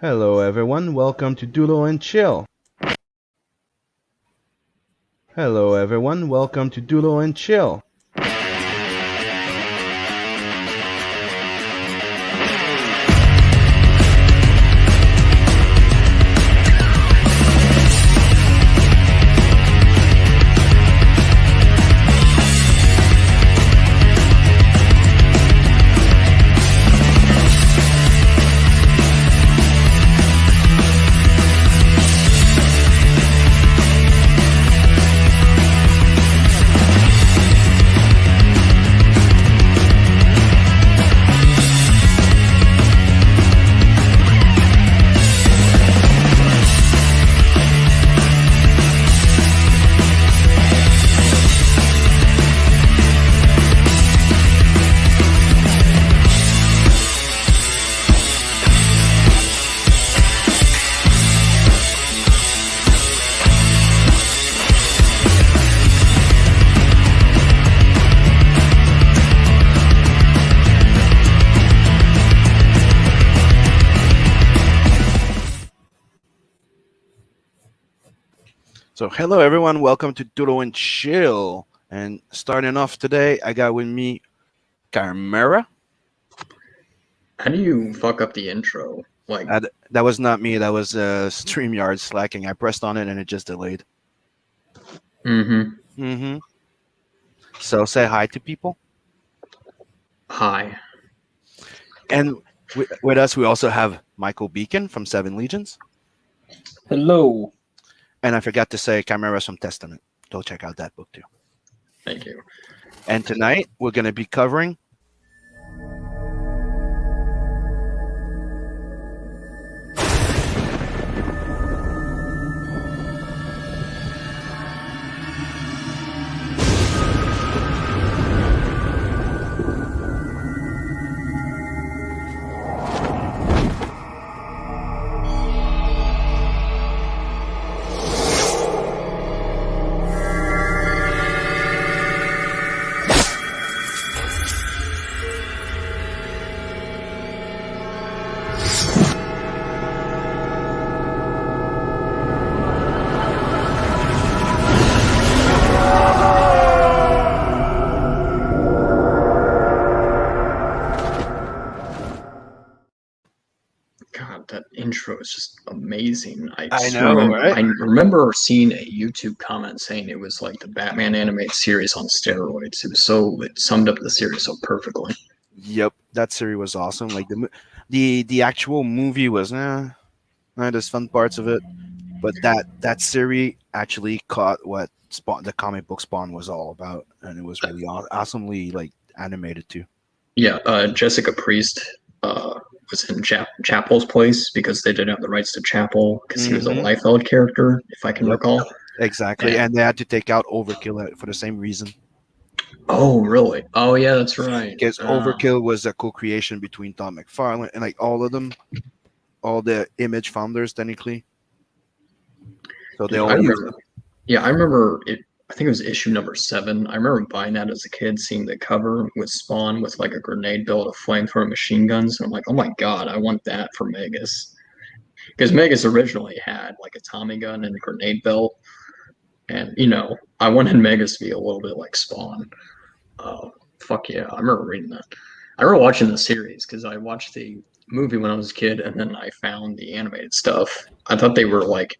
Hello everyone, welcome to Doodle and Chill. Hello everyone, welcome to Doodle and Chill. So hello everyone, welcome to Doodle and Chill. And starting off today, I got with me Chimera. How do you fuck up the intro? Like, That was not me, that was StreamYard slacking. I pressed on it and it just delayed. mm-hmm. So say hi to people. Hi. And with us, we also have Michael Beacon from Seven Legions. Hello. And I forgot to say Chimera's from Testament. Go check out that book too. Thank you. And tonight, we're going to be covering God, that intro is just amazing. I know, right? I remember seeing a YouTube comment saying it was like the Batman animated series on steroids. It summed up the series so perfectly. Yep, that series was awesome. Like the actual movie was there's fun parts of it, but that series actually caught what Spawn, the comic book Spawn, was all about, and it was really awesomely like animated too. Yeah, Jessica Priest was in Chapel's place because they didn't have the rights to Chapel because he was a Liefeld character, if I can recall. Exactly, and they had to take out Overkill for the same reason. Oh, really? Oh, yeah, that's right. Because Overkill was a co-creation between Tom McFarlane and like all of them, all the Image founders technically. So they all. I remember it. I think it was issue number 7. I remember buying that as a kid, seeing the cover with Spawn with like a grenade belt, a flamethrower, machine guns. And I'm like, oh my god, I want that for Megas. Because Megas originally had like a Tommy gun and a grenade belt, and I wanted Megas to be a little bit like Spawn. Fuck yeah, I remember reading that. I remember watching the series because I watched the movie when I was a kid, and then I found the animated stuff. I thought they were like,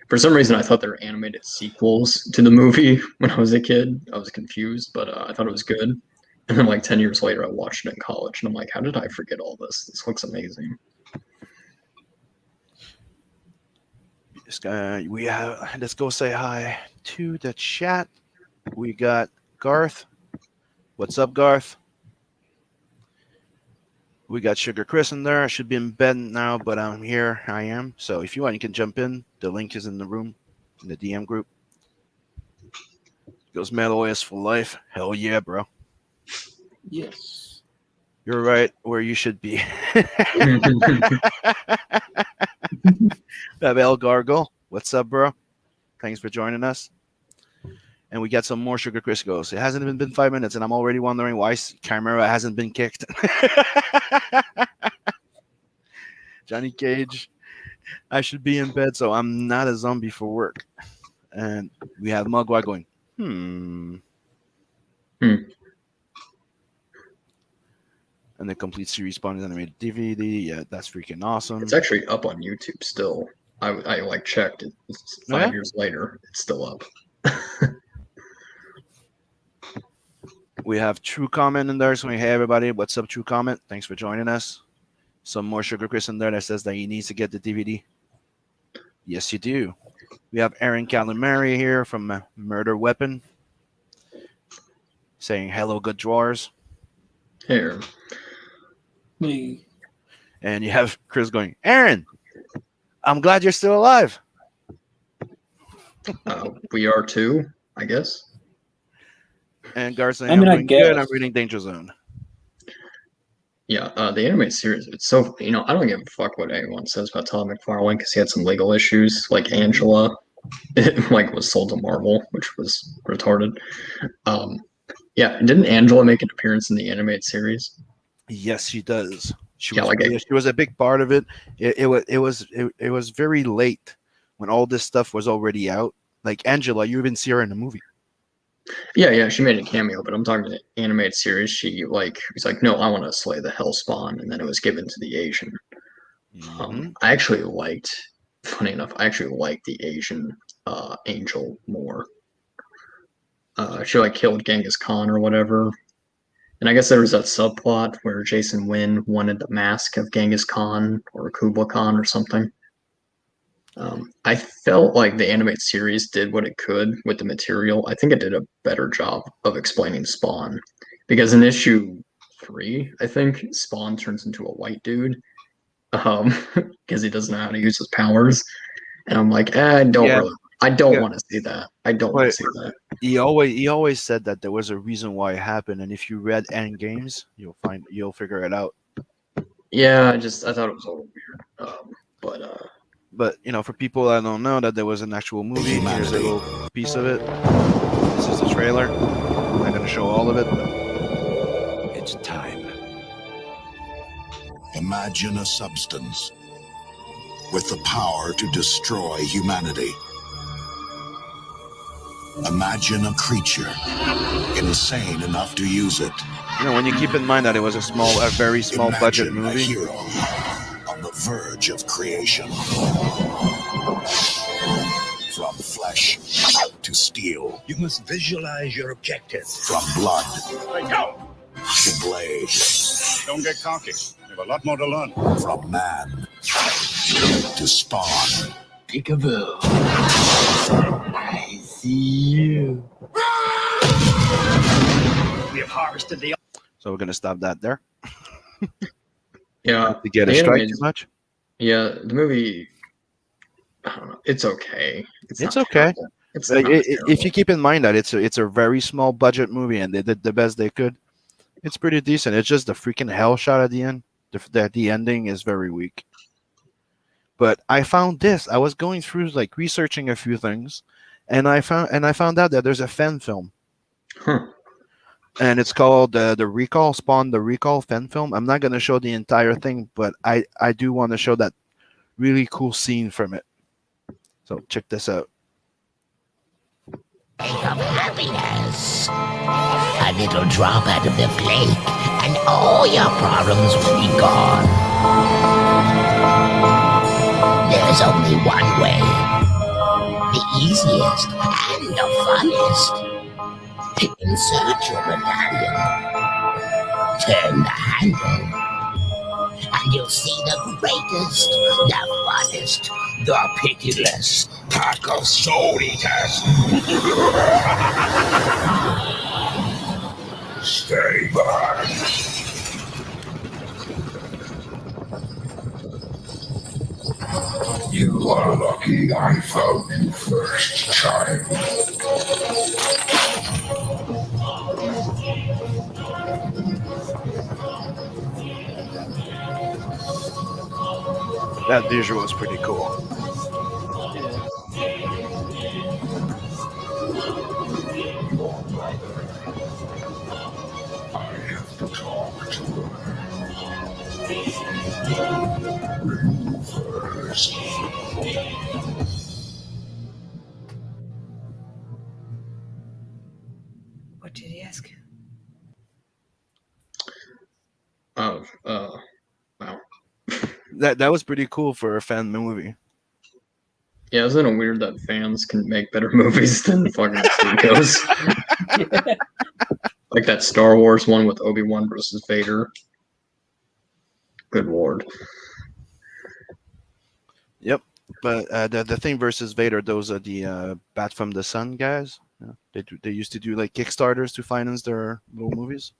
for some reason, I thought they were animated sequels to the movie when I was a kid. I was confused, but I thought it was good. And then, like 10 years later, I watched it in college, and I'm like, how did I forget all this? This looks amazing. This guy, let's go say hi to the chat. We got Garth. What's up, Garth? We got Sugar Chris in there. I should be in bed now, but I'm here. I am. So if you want, you can jump in. The link is in the room, in the DM group. Goes Metal is for life. Hell yeah, bro. Yes. You're right where you should be. Babel Gargle. What's up, bro? Thanks for joining us. And we got some more Sugar Chris goes. It hasn't even been 5 minutes, and I'm already wondering why Chimera hasn't been kicked. Johnny Cage. I should be in bed, so I'm not a zombie for work. And we have Mugwai going, Hmm. and the complete series spawned animated DVD. Yeah, that's freaking awesome. It's actually up on YouTube still. I like checked it. It's Oh, yeah? 5 years later. It's still up. We have True Comment in there saying, hey, everybody, what's up, True Comment? Thanks for joining us. Some more Sugar Chris in there that says that he needs to get the DVD. Yes, you do. We have Aaron Calamari here from Murder Weapon saying, hello, good drawers. Here. Me. And you have Chris going, Aaron, I'm glad you're still alive. We are too, I guess. And Gar saying, I mean, I'm I doing good. I'm guess. reading Danger Zone. Yeah, the animated series, it's so, I don't give a fuck what anyone says about Todd McFarlane because he had some legal issues, like Angela, it like was sold to Marvel, which was retarded. Yeah, didn't Angela make an appearance in the animated series? Yes, she does. Yeah, like She was a big part of it. It was very late when all this stuff was already out. Like Angela, you even see her in the movie. yeah, she made a cameo, but I'm talking the animated series. She he's like, no, I want to slay the Hellspawn, and then it was given to the Asian. I actually liked, funny enough, I actually liked the Asian Angel more. She like killed Genghis Khan or whatever, and I guess there was that subplot where Jason Wynn wanted the mask of Genghis Khan or Kublai Khan or something. I felt like the animated series did what it could with the material. I think it did a better job of explaining Spawn because in issue 3, I think Spawn turns into a white dude because he doesn't know how to use his powers, and I'm like, I don't Yeah. want to see that. I don't want to But see that. he always said that there was a reason why it happened, and if you read End Games, you'll figure it out. Yeah, I thought it was a little weird. But But for people that don't know that there was an actual movie, here's a little piece of it. This is the trailer. I'm not going to show all of it, but it's time. Imagine a substance with the power to destroy humanity. Imagine a creature insane enough to use it. When you keep in mind that it was a very small budget movie. A hero on the verge of creation. From flesh to steel. You must visualize your objective. From blood Go! to blade. Don't get cocky. You have a lot more to learn. From man to spawn. Peekaboo. I see you. We have harvested the... So we're going to stop that there. yeah, To get a strike too much? Yeah, the movie, I don't know. It's okay. It's okay. Terrible. It's Like, not if you keep in mind that it's a very small budget movie and they did the best they could, it's pretty decent. It's just the freaking hell shot at the end. The ending is very weak. But I found this. I was going through like researching a few things, and I found out that there's a fan film, and it's called the Recall Spawn. The Recall fan film. I'm not going to show the entire thing, but I do want to show that really cool scene from it. So check this out. Of happiness. A little drop out of the flake, and all your problems will be gone. There's only one way. The easiest and the funnest. Insert your medallion. Turn the handle. And you'll see the greatest, the funnest, the pitiless pack of soul eaters. Stay back. You are lucky I found you first, child. That visual is pretty cool. I have to talk to her. universe. What did he ask? Oh, wow. That was pretty cool for a fan movie. Yeah, isn't it weird that fans can make better movies than fucking studios? Like that Star Wars one with Obi-Wan versus Vader. Good lord. Yep. But the thing versus Vader, those are the Bat from the Sun guys. Yeah. They used to do like Kickstarters to finance their little movies.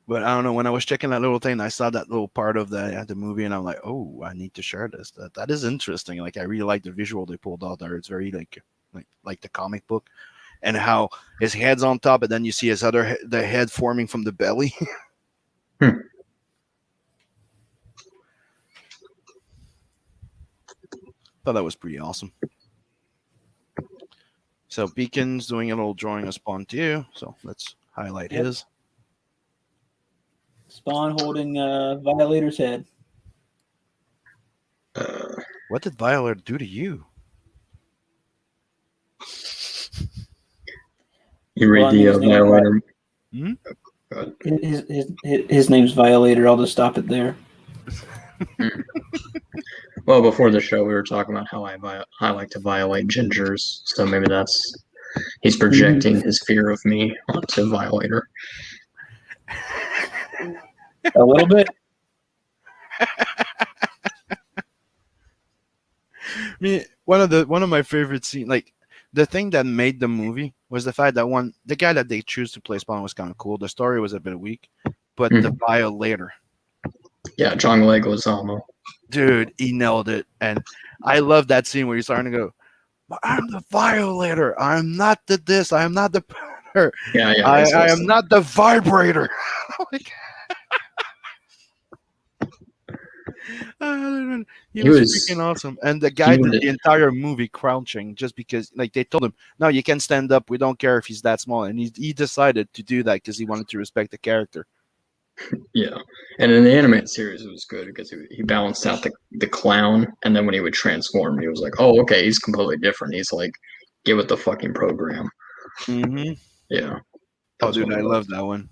But I don't know. When I was checking that little thing, I saw that little part of the movie, and I'm like, oh, I need to share this. That is interesting. Like I really like the visual they pulled out there. It's very like the comic book, and how his head's on top, and then you see his the head forming from the belly. Thought that was pretty awesome. So Beacon's doing a little drawing of Spawn too. So let's highlight Yep. his. Spawn holding Violator's head. What did Violator do to you? You read Well, I mean, the his name- Violator. Hmm? Go ahead. His name's Violator. I'll just stop it there. Well, before the show, we were talking about how I like to violate gingers, so maybe that's he's projecting his fear of me onto Violator. A little bit. I mean, one of my favorite scenes, like the thing that made the movie was the fact that the guy that they choose to play Spawn was kind of cool. The story was a bit weak, but the Violator, Yeah, John Leguizamo. dude, he nailed it. And I love that scene where he's starting to go, "I'm the Violator. I'm not the this. I am not the powder. Yeah, I am not the vibrator." Like, he was freaking awesome. And the guy did the entire movie crouching just because, like, they told him, "No, you can stand up. We don't care if he's that small." And he decided to do that because he wanted to respect the character. Yeah, and in the animated series, it was good because he balanced out the clown, and then when he would transform, he was like, "Oh, okay, he's completely different." He's like, "Get with the fucking program." Mm-hmm. Yeah. Oh, dude, I love that one.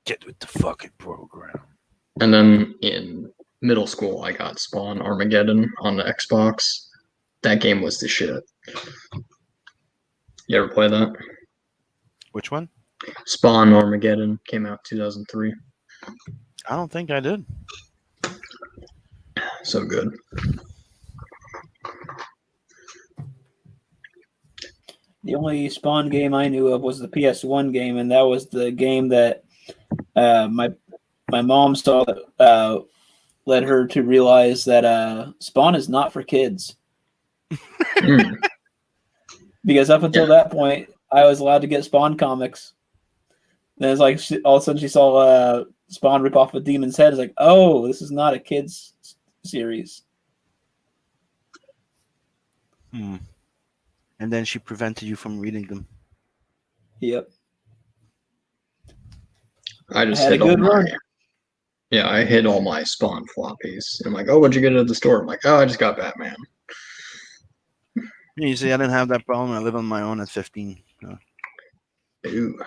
Get with the fucking program. And then in middle school, I got Spawn Armageddon on the Xbox. That game was the shit. You ever play that? Which one? Spawn Armageddon came out 2003. I don't think I did. So good. The only Spawn game I knew of was the PS1 game, and that was the game that my mom saw that led her to realize that Spawn is not for kids. Because up until that point, I was allowed to get Spawn comics. Then it's like all of a sudden she saw Spawn rip off a demon's head. It's like, oh, this is not a kids series. And then she prevented you from reading them. Yep. I just had a hid all good my run. Yeah, I hid all my Spawn floppies. And I'm like, oh, what'd you get at the store? I'm like, oh, I just got Batman. You see, I didn't have that problem. I live on my own at 15. Ooh.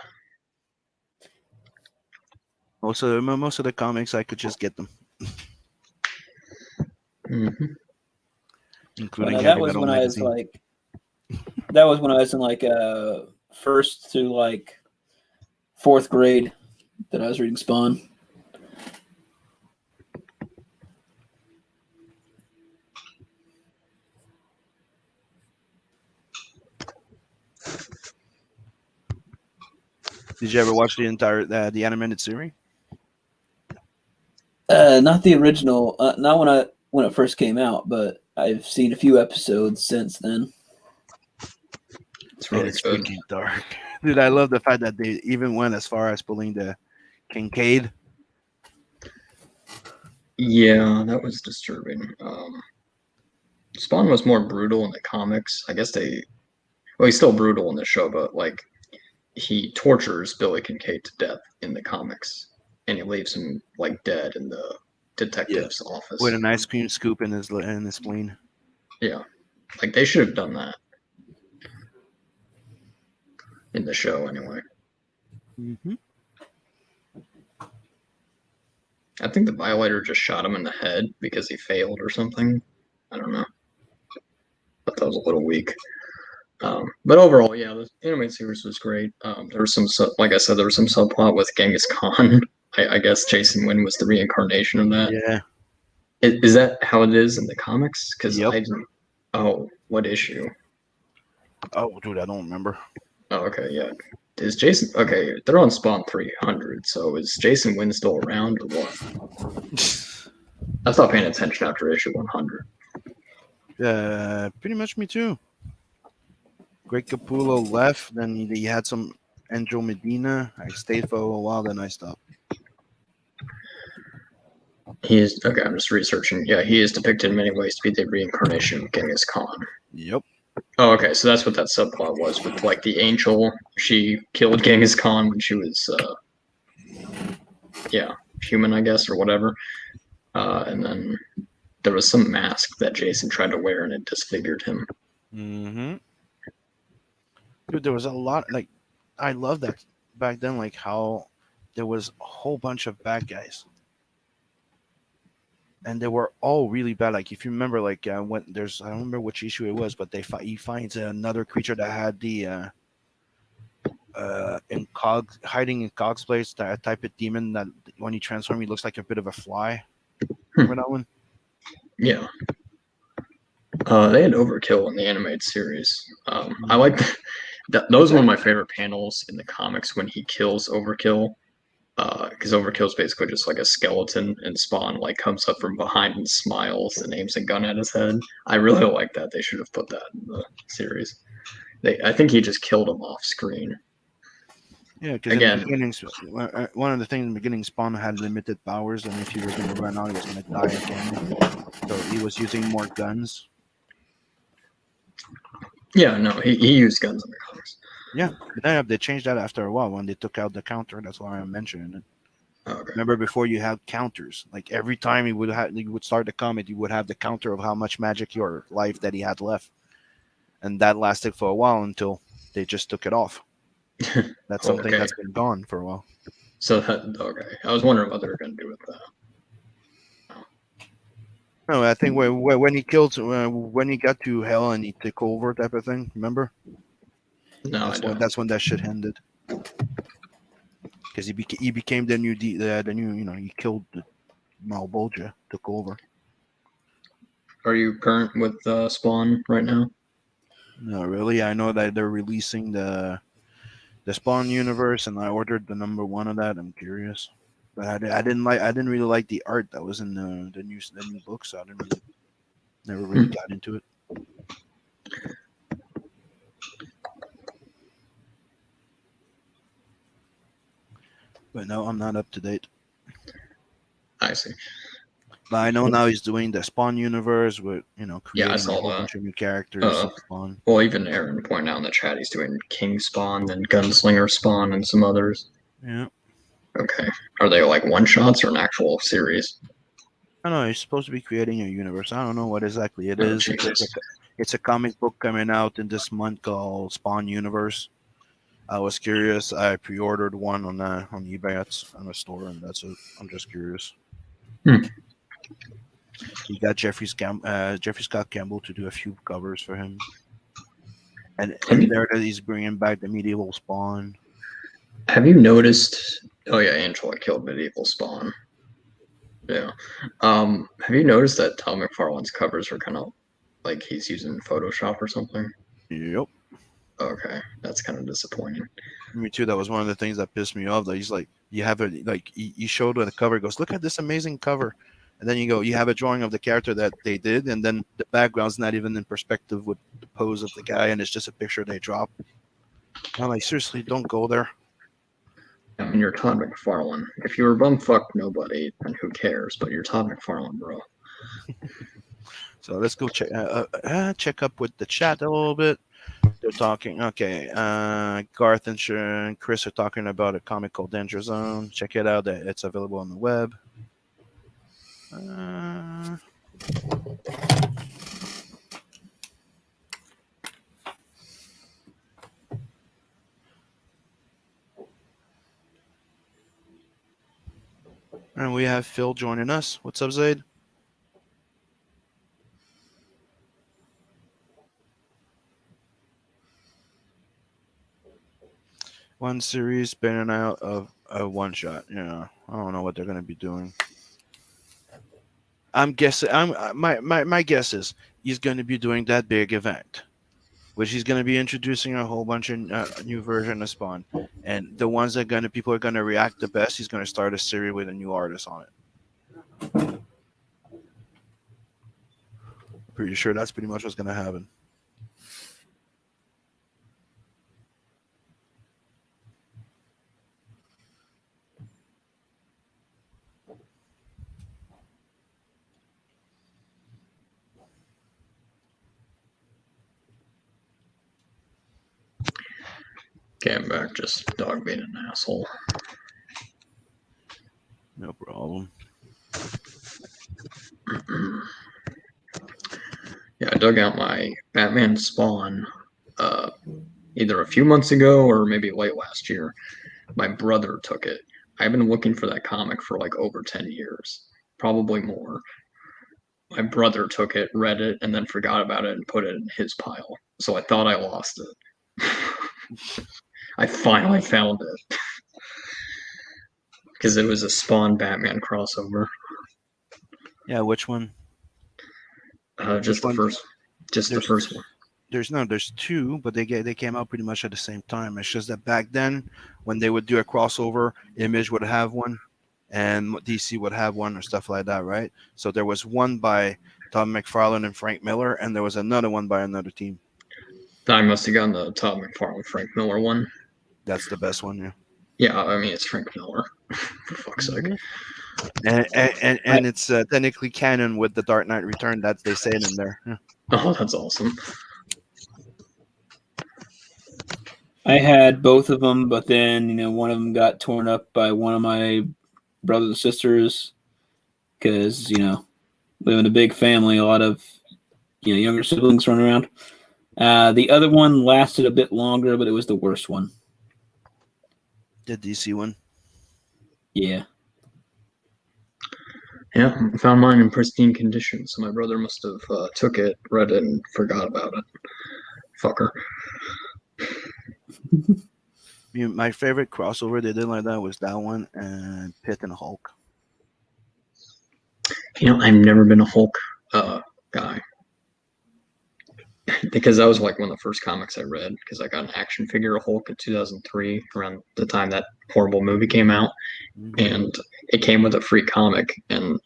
Most of the comics, I could just get them. Mm-hmm. Including that was when I was like, that was when I was in like first to like fourth grade that I was reading Spawn. Did you ever watch the entire the animated series? Not the original, not when it first came out, but I've seen a few episodes since then. It's really It's good. freaking dark, dude. I love the fact that they even went as far as pulling the Kincaid. Yeah, that was disturbing. Spawn was more brutal in the comics. I guess well, he's still brutal in the show, but like he tortures Billy Kincaid to death in the comics, and he leaves him like dead in the detective's office. with an ice cream scoop in his spleen. Yeah, like they should have done that in the show anyway. Mm-hmm. I think the Violator just shot him in the head because he failed or something. I don't know. Thought that was a little weak. But overall, yeah, the animated series was great. There was some, like I said, there was some subplot with Genghis Khan. I guess Jason Wynn was the reincarnation of that. Yeah. Is that how it is in the comics? Because Yep. I didn't. Oh, what issue? Oh, dude, I don't remember. Oh, okay, yeah. Is Jason okay? They're on Spawn 300, so is Jason Wynn still around or what? I stopped paying attention after issue 100. Pretty much me too. Greg Capullo left, then he had some Angel Medina. I stayed for a while, then I stopped. He is okay. I'm just researching. Yeah, he is depicted in many ways to be the reincarnation of Genghis Khan. Yep. Oh, okay. So that's what that subplot was with like the angel. She killed Genghis Khan when she was, human, I guess, or whatever. And then there was some mask that Jason tried to wear, and it disfigured him. Mm-hmm. Dude, there was a lot. Like, I love that back then. Like how there was a whole bunch of bad guys, and they were all really bad. Like if you remember, like when there's I don't remember which issue it was, but he finds another creature that had the hiding in Cog's place, that type of demon that when he transforms he looks like a bit of a fly. Remember that one? Yeah. They had Overkill in the animated series. I like that. Those are one of my favorite panels in the comics when he kills Overkill. Because Overkill is basically just like a skeleton, and Spawn like comes up from behind and smiles and aims a gun at his head. I really like that. They should have put that in the series. I think he just killed him off screen. Yeah, because in the beginning, one of the things in the beginning, Spawn had limited powers, and if he was going to run out, he was going to die again. So he was using more guns. Yeah, no, he used guns in the comics. Yeah, but then they changed that after a while when they took out the counter. That's why I'm mentioning it. Okay. Remember, before you had counters. Like every time he would start the comic, you would have the counter of how much magic or life that he had left, and that lasted for a while until they just took it off. That's something that's been gone for a while. So okay, I was wondering what they were going to do with that. No, I think when he killed, when he got to hell and he took over, type of thing. Remember? No, I don't. That's when that shit ended. Because he became the new he killed the Malbolgia, took over. Are you current with Spawn right now? No, really. I know that they're releasing the Spawn universe, and I ordered the #1 of that. I'm curious, but I didn't really like the art that was in the new book, so I never really got into it. But no, I'm not up to date. I see. But I know now he's doing the Spawn universe with creating I saw a whole that. bunch of new characters. Spawn. Well, even Aaron pointed out in the chat he's doing King Spawn, then Gunslinger Spawn, and some others. Yeah. Okay. Are they like one shots or an actual series? I don't know. He's supposed to be creating a universe. I don't know what exactly it is. Jesus. It's a comic book coming out in this month called Spawn Universe. I was curious. I pre-ordered one on eBay on a store, and that's it. I'm just curious. He got Jeffrey Scott Campbell to do a few covers for him, and there that he's bringing back the medieval Spawn. Have you noticed? Oh yeah, Angela killed medieval Spawn. Yeah. Have you noticed that Tom McFarlane's covers are kind of like he's using Photoshop or something? Yep. Okay, that's kind of disappointing. Me too. That was one of the things that pissed me off. That he's like, you have a you showed the cover. He goes, look at this amazing cover, and then you have a drawing of the character that they did, and then the background's not even in perspective with the pose of the guy, and it's just a picture they drop. I'm like, seriously, don't go there. I mean, you're Todd McFarlane. If you were bumfuck nobody, then who cares? But you're Todd McFarlane, bro. So let's go check up with the chat a little bit. They're talking. Okay, Garth and Chris are talking about a comic called Danger Zone. Check it out. It's available on the web. Uh, and we have Phil joining us. What's up, Zaid? One series spinning out of a one shot. Yeah, I don't know what they're gonna be doing. I'm guessing. My guess is he's going to be doing that big event, which he's going to be introducing a whole bunch of new version of Spawn, and the ones that people are going to react the best. He's going to start a series with a new artist on it. Pretty sure that's pretty much what's going to happen. Okay, I'm back. Just dog being an asshole. No problem. Yeah, I dug out my Batman Spawn either a few months ago or maybe late last year. My brother took it. I've been looking for that comic for like over 10 years, probably more. My brother took it, read it, and then forgot about it and put it in his pile. So I thought I lost it. I finally found it. Because it was a Spawn Batman crossover. Yeah, which one? Just the first. Just the first one. There's two, but they came out pretty much at the same time. It's just that back then, when they would do a crossover, Image would have one, and DC would have one, or stuff like that, right? So there was one by Todd McFarlane and Frank Miller, and there was another one by another team. I must have gotten the Todd McFarlane Frank Miller one. That's the best one, yeah. Yeah, I mean it's Frank Miller, for fuck's sake. And it's technically canon with the Dark Knight Return. That's they say it in there. Yeah. Oh, that's awesome. I had both of them, but then one of them got torn up by one of my brothers and sisters because live in a big family, a lot of younger siblings running around. The other one lasted a bit longer, but it was the worst one. The DC one. Yeah. Yeah, I found mine in pristine condition, so my brother must have took it, read it, and forgot about it. Fucker. My favorite crossover they did like that was that one and Pitt and Hulk. I've never been a Hulk guy. Because that was like one of the first comics I read, because I got an action figure of Hulk in 2003, around the time that horrible movie came out. Mm-hmm. And it came with a free comic, and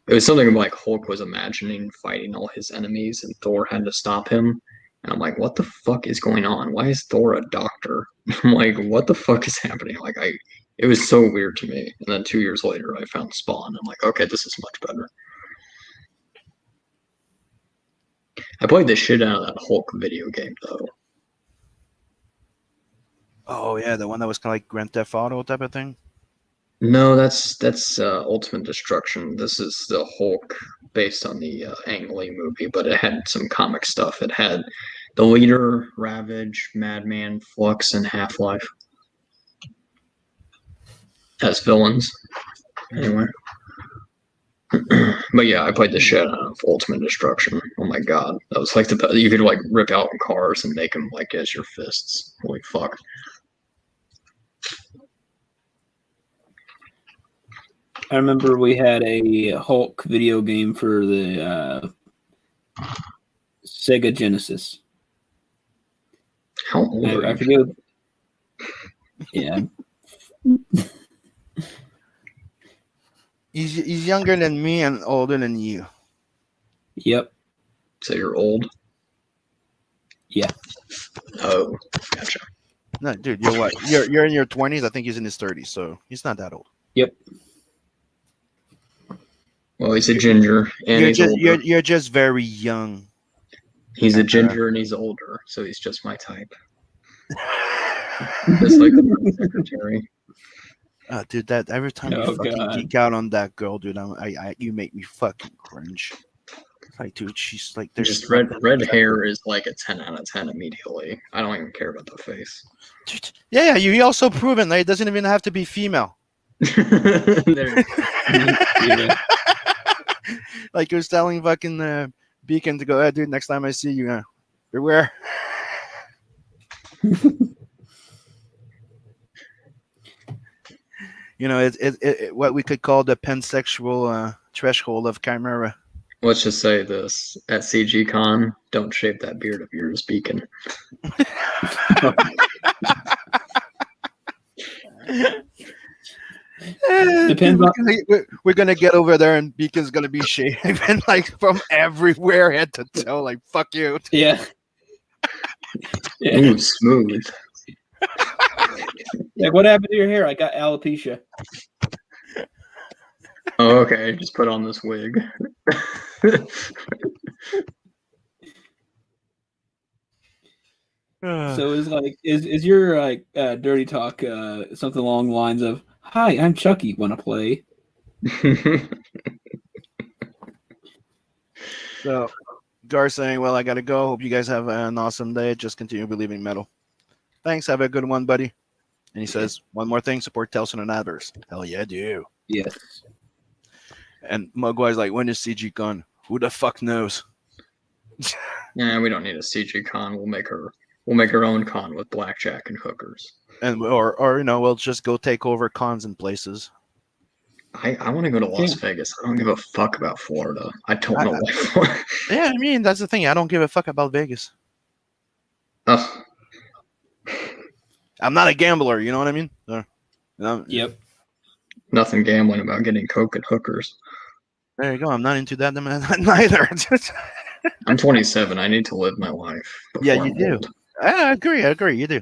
it was something like Hulk was imagining fighting all his enemies and Thor had to stop him. And I'm like, what the fuck is going on? Why is Thor a doctor? I'm like, what the fuck is happening? It was so weird to me. And then 2 years later, I found Spawn. I'm like, okay, this is much better. I played the shit out of that Hulk video game, though. Oh yeah, the one that was kind of like Grand Theft Auto type of thing. No, that's Ultimate Destruction. This is the Hulk based on the Ang Lee movie, but it had some comic stuff. It had the Leader, Ravage, Madman, Flux, and Half-Life as villains. Anyway. But yeah, I played the shit out of Ultimate Destruction. Oh my god. That was like you could like rip out cars and make them like as your fists. Holy fuck. I remember we had a Hulk video game for the Sega Genesis. How old are I you? forget. Yeah. He's younger than me and older than you. Yep. So you're old? Yeah. Oh, gotcha. No, dude, you're what? You're in your 20s. I think he's in his 30s, so he's not that old. Yep. Well, he's a ginger and he's older. You're just very young. He's a ginger and he's older, so he's just my type. Just like the secretary. Dude, that every time you Oh, fucking God. geek out on that girl, dude, you make me fucking cringe. Like, dude, she's like, there's Just red something red attractive. hair is like a 10 out of 10 immediately. I don't even care about the face. Dude, yeah, you also proven that it doesn't even have to be female. There, Yeah. Like you're telling fucking Beacon to go, dude, next time I see you, beware. You know, it what we could call the pansexual threshold of Chimera. let's just say this. At CG Con, don't shave that beard of yours, Beacon. Depends on- We're gonna get over there, and Beacon's gonna be shaving like from everywhere, head to toe. Like fuck you. Yeah. Yeah. Ooh, smooth. Like, what happened to your hair? I got alopecia. Oh, okay, just put on this wig. So is like is your like dirty talk something along the lines of, "Hi, I'm Chucky. Want to play?" So, Gar saying, "Well, I gotta go. Hope you guys have an awesome day. Just continue believing metal. Thanks. Have a good one, buddy." And he says, "One more thing: support Telson and Adverse. Hell yeah, do." Yes. And Mugwai's like, "When is CG Con? Who the fuck knows?" Yeah, we don't need a CG Con. We'll make our own con with blackjack and hookers. And or you know, we'll just go take over cons and places. I want to go to Las Vegas. I don't give a fuck about Florida. I don't know why. Yeah, I mean that's the thing. I don't give a fuck about Vegas. Ugh. I'm not a gambler. You know what I mean? Yep. Nothing gambling about getting coke and hookers. There you go. I'm not into that neither. I'm 27. I need to live my life. Yeah, before you I'm do. old. I agree. You do.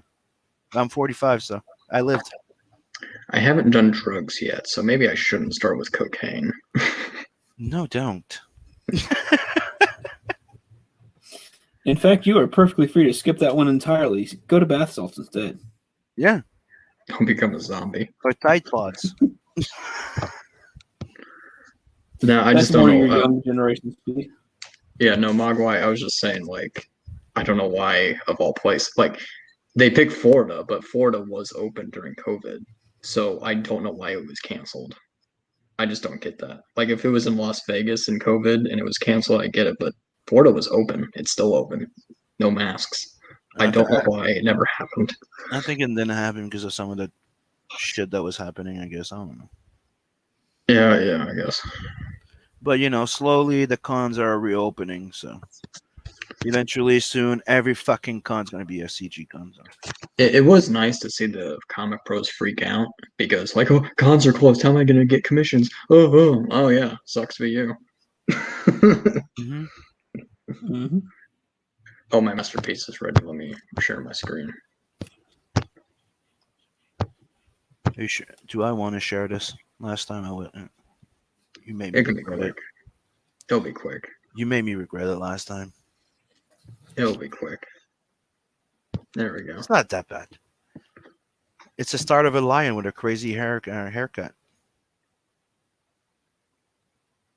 I'm 45, so I lived. I haven't done drugs yet, so maybe I shouldn't start with cocaine. No, don't. In fact, you are perfectly free to skip that one entirely. Go to bath salts instead. Yeah, Don't become a zombie. or Tide Pods. No, I That's just don't more know. your young generation speed. Yeah, no, Mogwai. I was just saying, like, I don't know why, of all places, like, they picked Florida, but Florida was open during COVID, so I don't know why it was canceled. I just don't get that. Like, if it was in Las Vegas in COVID and it was canceled, I get it, but Florida was open. It's still open. No masks. I don't know why it never happened. I think it didn't happen because of some of the shit that was happening. I guess I don't know. Yeah, I guess. But you know, slowly the cons are reopening. So eventually, soon, every fucking con's gonna be a CG con. So. It was nice to see the comic pros freak out because, like, oh, cons are closed. How am I going to get commissions? Oh, yeah. Sucks for you. Mm-hmm. Mm-hmm. Oh, my masterpiece is ready. Let me share my screen. Do I want to share this? Last time I went, you made me It can be regret quick. it. It'll be quick. You made me regret it last time. It'll be quick. There we go. It's not that bad. It's the start of a lion with a crazy haircut.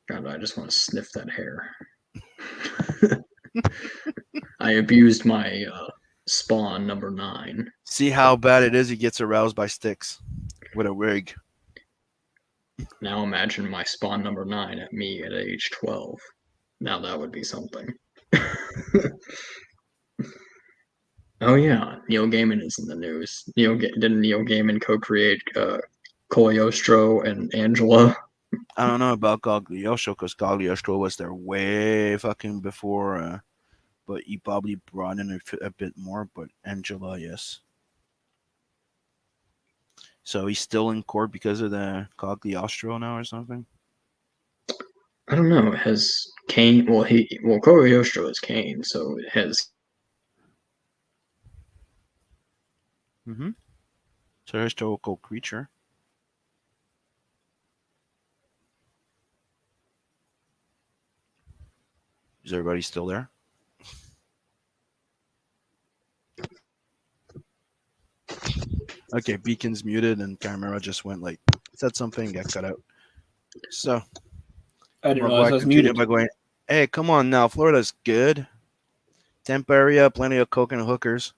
God, I just want to sniff that hair. I abused my spawn number 9. See how bad it is. He gets aroused by sticks with a wig. Now imagine my spawn number 9 at me at age 12. Now that would be something. Oh yeah, Neil Gaiman is in the news. Didn't Neil Gaiman co-create Cagliostro and Angela? I don't know about Cagliostro because Cagliostro was there way fucking before, but he probably brought in a bit more. But Angela, yes. So he's still in court because of the Cagliostro now or something. I don't know. It has Kane. Well, Cagliostro is Kane, so it has. Mm-hmm. So historical creature. Is everybody still there? Okay, beacon's muted, and camera just went like said something, got cut out. So I didn't we're realize going I to was continue muted. by going. Hey, come on now, Florida's good. Tampa area, plenty of coke and hookers.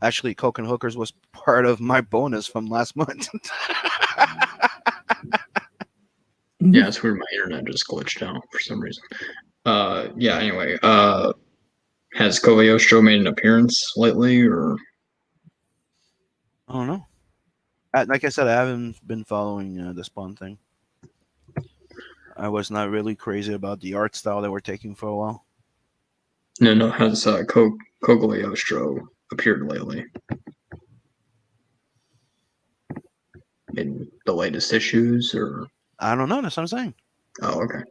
Actually, coke and hookers was part of my bonus from last month. Yeah, it's weird. My internet just glitched out for some reason. Yeah. Anyway, has Cogliostro made an appearance lately, or I don't know. Like I said, I haven't been following the Spawn thing. I was not really crazy about the art style they were taking for a while. no? Has Cogliostro appeared lately in the latest issues, or? I don't know. That's what I'm saying. Oh, okay.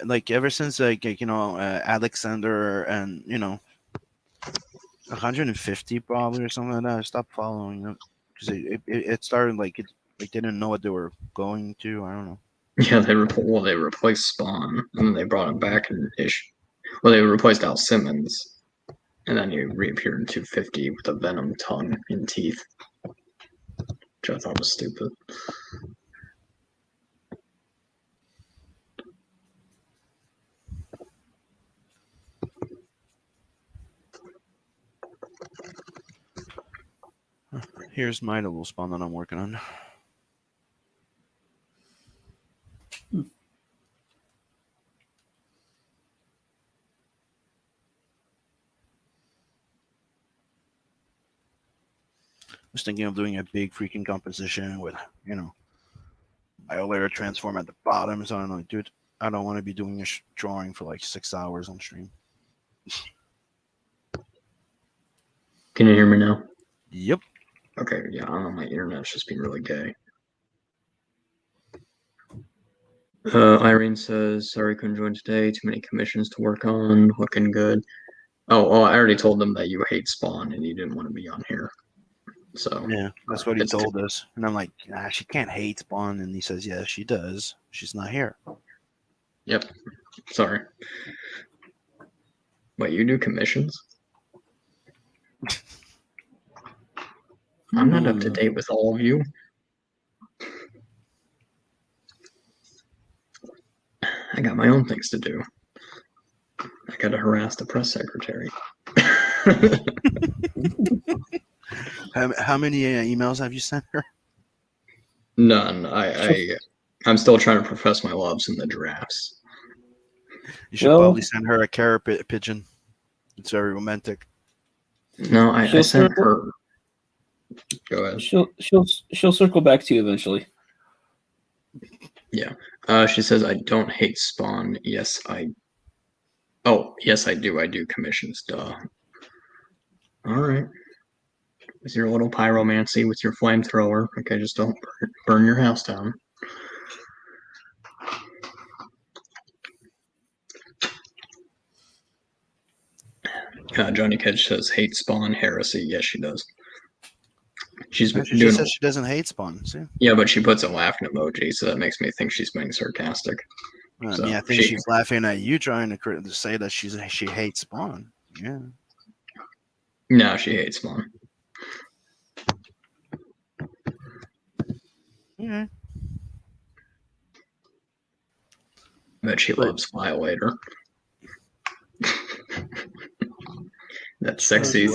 Like ever since Alexander and 150 probably or something like that, I stopped following them because it started like they didn't know what they were going to. I don't know. Yeah, they replaced Spawn, and then they brought him back in issue. Well, they replaced Al Simmons, and then he reappeared in 250 with a venom tongue and teeth, which I thought was stupid. Here's my little Spawn that I'm working on. I was thinking of doing a big freaking composition with, I'll later transform at the bottom. So I'm like, dude, I don't want to be doing a drawing for like 6 hours on stream. Can you hear me now? Yep. Okay, yeah, I don't know, my internet's just being really gay. Irene says, sorry couldn't join today, too many commissions to work on, looking good. Oh, I already told them that you hate Spawn and you didn't want to be on here. So Yeah, that's what he it's told us. And I'm like, nah, she can't hate Spawn. And he says, yeah, she does. She's not here. Yep. Sorry. Wait, you do commissions? I'm not up to date with all of you. I got my own things to do. I gotta harass the press secretary. How many emails have you sent her? None. I'm still trying to profess my loves in the drafts. You should probably send her a carrot pigeon. It's very romantic. No, I sent her. Go ahead. She'll circle back to you eventually. Yeah. She says, I don't hate Spawn. Yes, yes, I do. I do commissions. Duh. All right. With your little pyromancy with your flamethrower. Okay, just don't burn your house down. Johnny Kedge says, hate Spawn heresy. Yes, she does. She says she doesn't hate Spawn. See? Yeah, but she puts a laughing emoji, so that makes me think she's being sarcastic. I think she's laughing at you trying to say that she hates Spawn. Yeah. No, she hates Spawn. Yeah. But she loves Violator. That sexy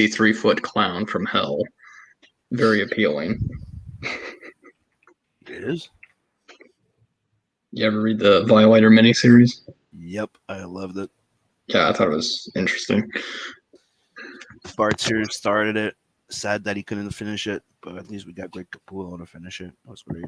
3-foot clown from hell. Very appealing. It is. You ever read the Violator miniseries? Yep, I loved it. Yeah, I thought it was interesting. Bart Sears started it. Sad that he couldn't finish it, but at least we got Greg Capullo to finish it. That was great.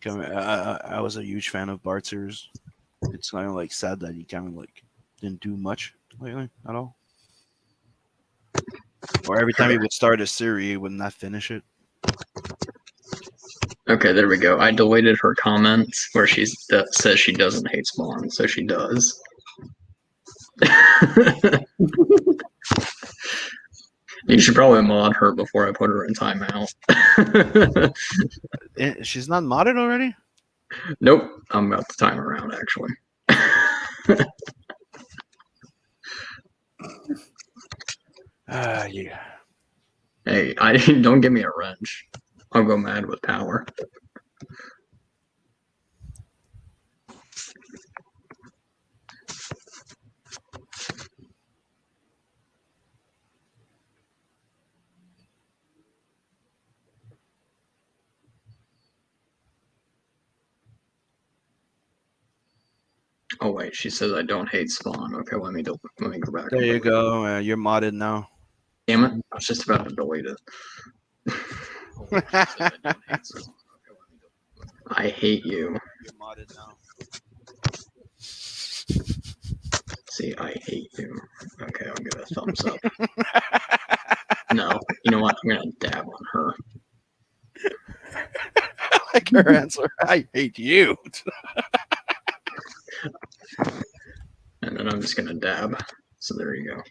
I was a huge fan of Bart Sears. It's kind of like sad that he kind of like didn't do much lately at all. Or every time he would start a series, he would not finish it. Okay, there we go. I deleted her comments where she says she doesn't hate Spawn, so she does. You should probably mod her before I put her in timeout. She's not modded already? Nope, I'm about to time around actually. Yeah. Hey, I don't give me a wrench. I'll go mad with power. Oh wait, she says I don't hate Spawn. Okay, let me go back. There and you delete it. go. You're modded now. Damn it! I was just about to delete it. Oh, wait, she says I don't hate Spawn. Okay, let me go. I hate you. You're modded now. See, I hate you. Okay, I'll give it a thumbs up. No, you know what? I'm gonna dab on her. I like her answer. I hate you. And then I'm just gonna dab. So there you go.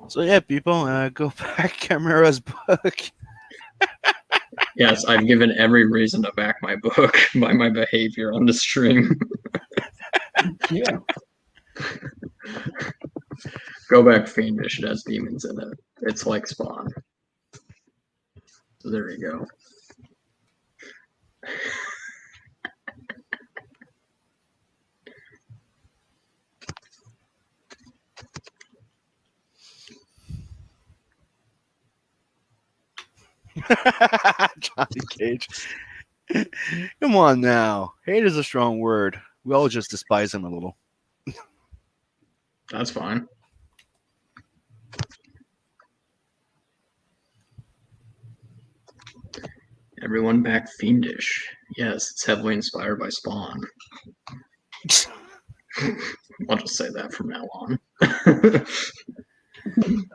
So yeah, people, go back Camara's book. Yes, I've given every reason to back my book by my behavior on the stream. Yeah. Go back Fiendish. It has demons in it. It's like Spawn. So there you go. Johnny Cage. Come on now. Hate is a strong word. We all just despise him a little. That's fine. Everyone back Fiendish. Yes, it's heavily inspired by Spawn. I'll just say that from now on.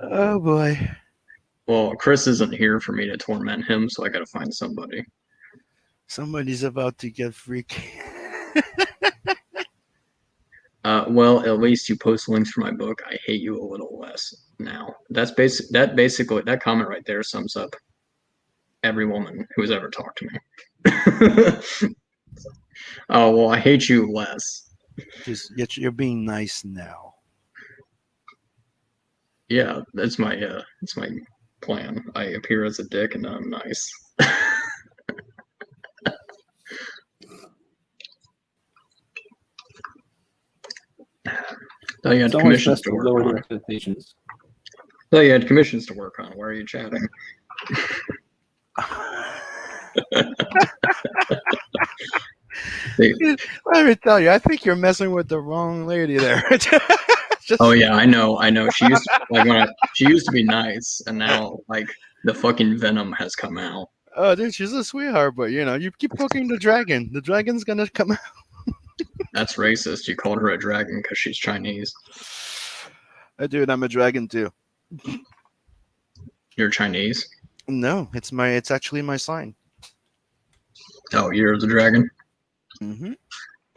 Oh boy. Well, Chris isn't here for me to torment him, so I gotta find somebody. Somebody's about to get freaky. Well, at least you post links for my book. I hate you a little less now. Basically that comment right there sums up every woman who's ever talked to me. Oh well, I hate you less. Just you're being nice now. Yeah, that's my plan. I appear as a dick and I'm nice. Oh, you had It's always commissions best to to work lower on. your expectations. Oh, you had commissions to work on. Why are you chatting? Let me tell you, I think you're messing with the wrong lady there. Just, Oh yeah, I know. She used she used to be nice, and now like the fucking venom has come out. oh, dude, she's a sweetheart, but you keep poking the dragon. The dragon's gonna come out. That's racist. You called her a dragon because she's Chinese. Dude, I'm a dragon too. You're Chinese? No, it's actually my sign. Oh, you're the dragon? Mm-hmm.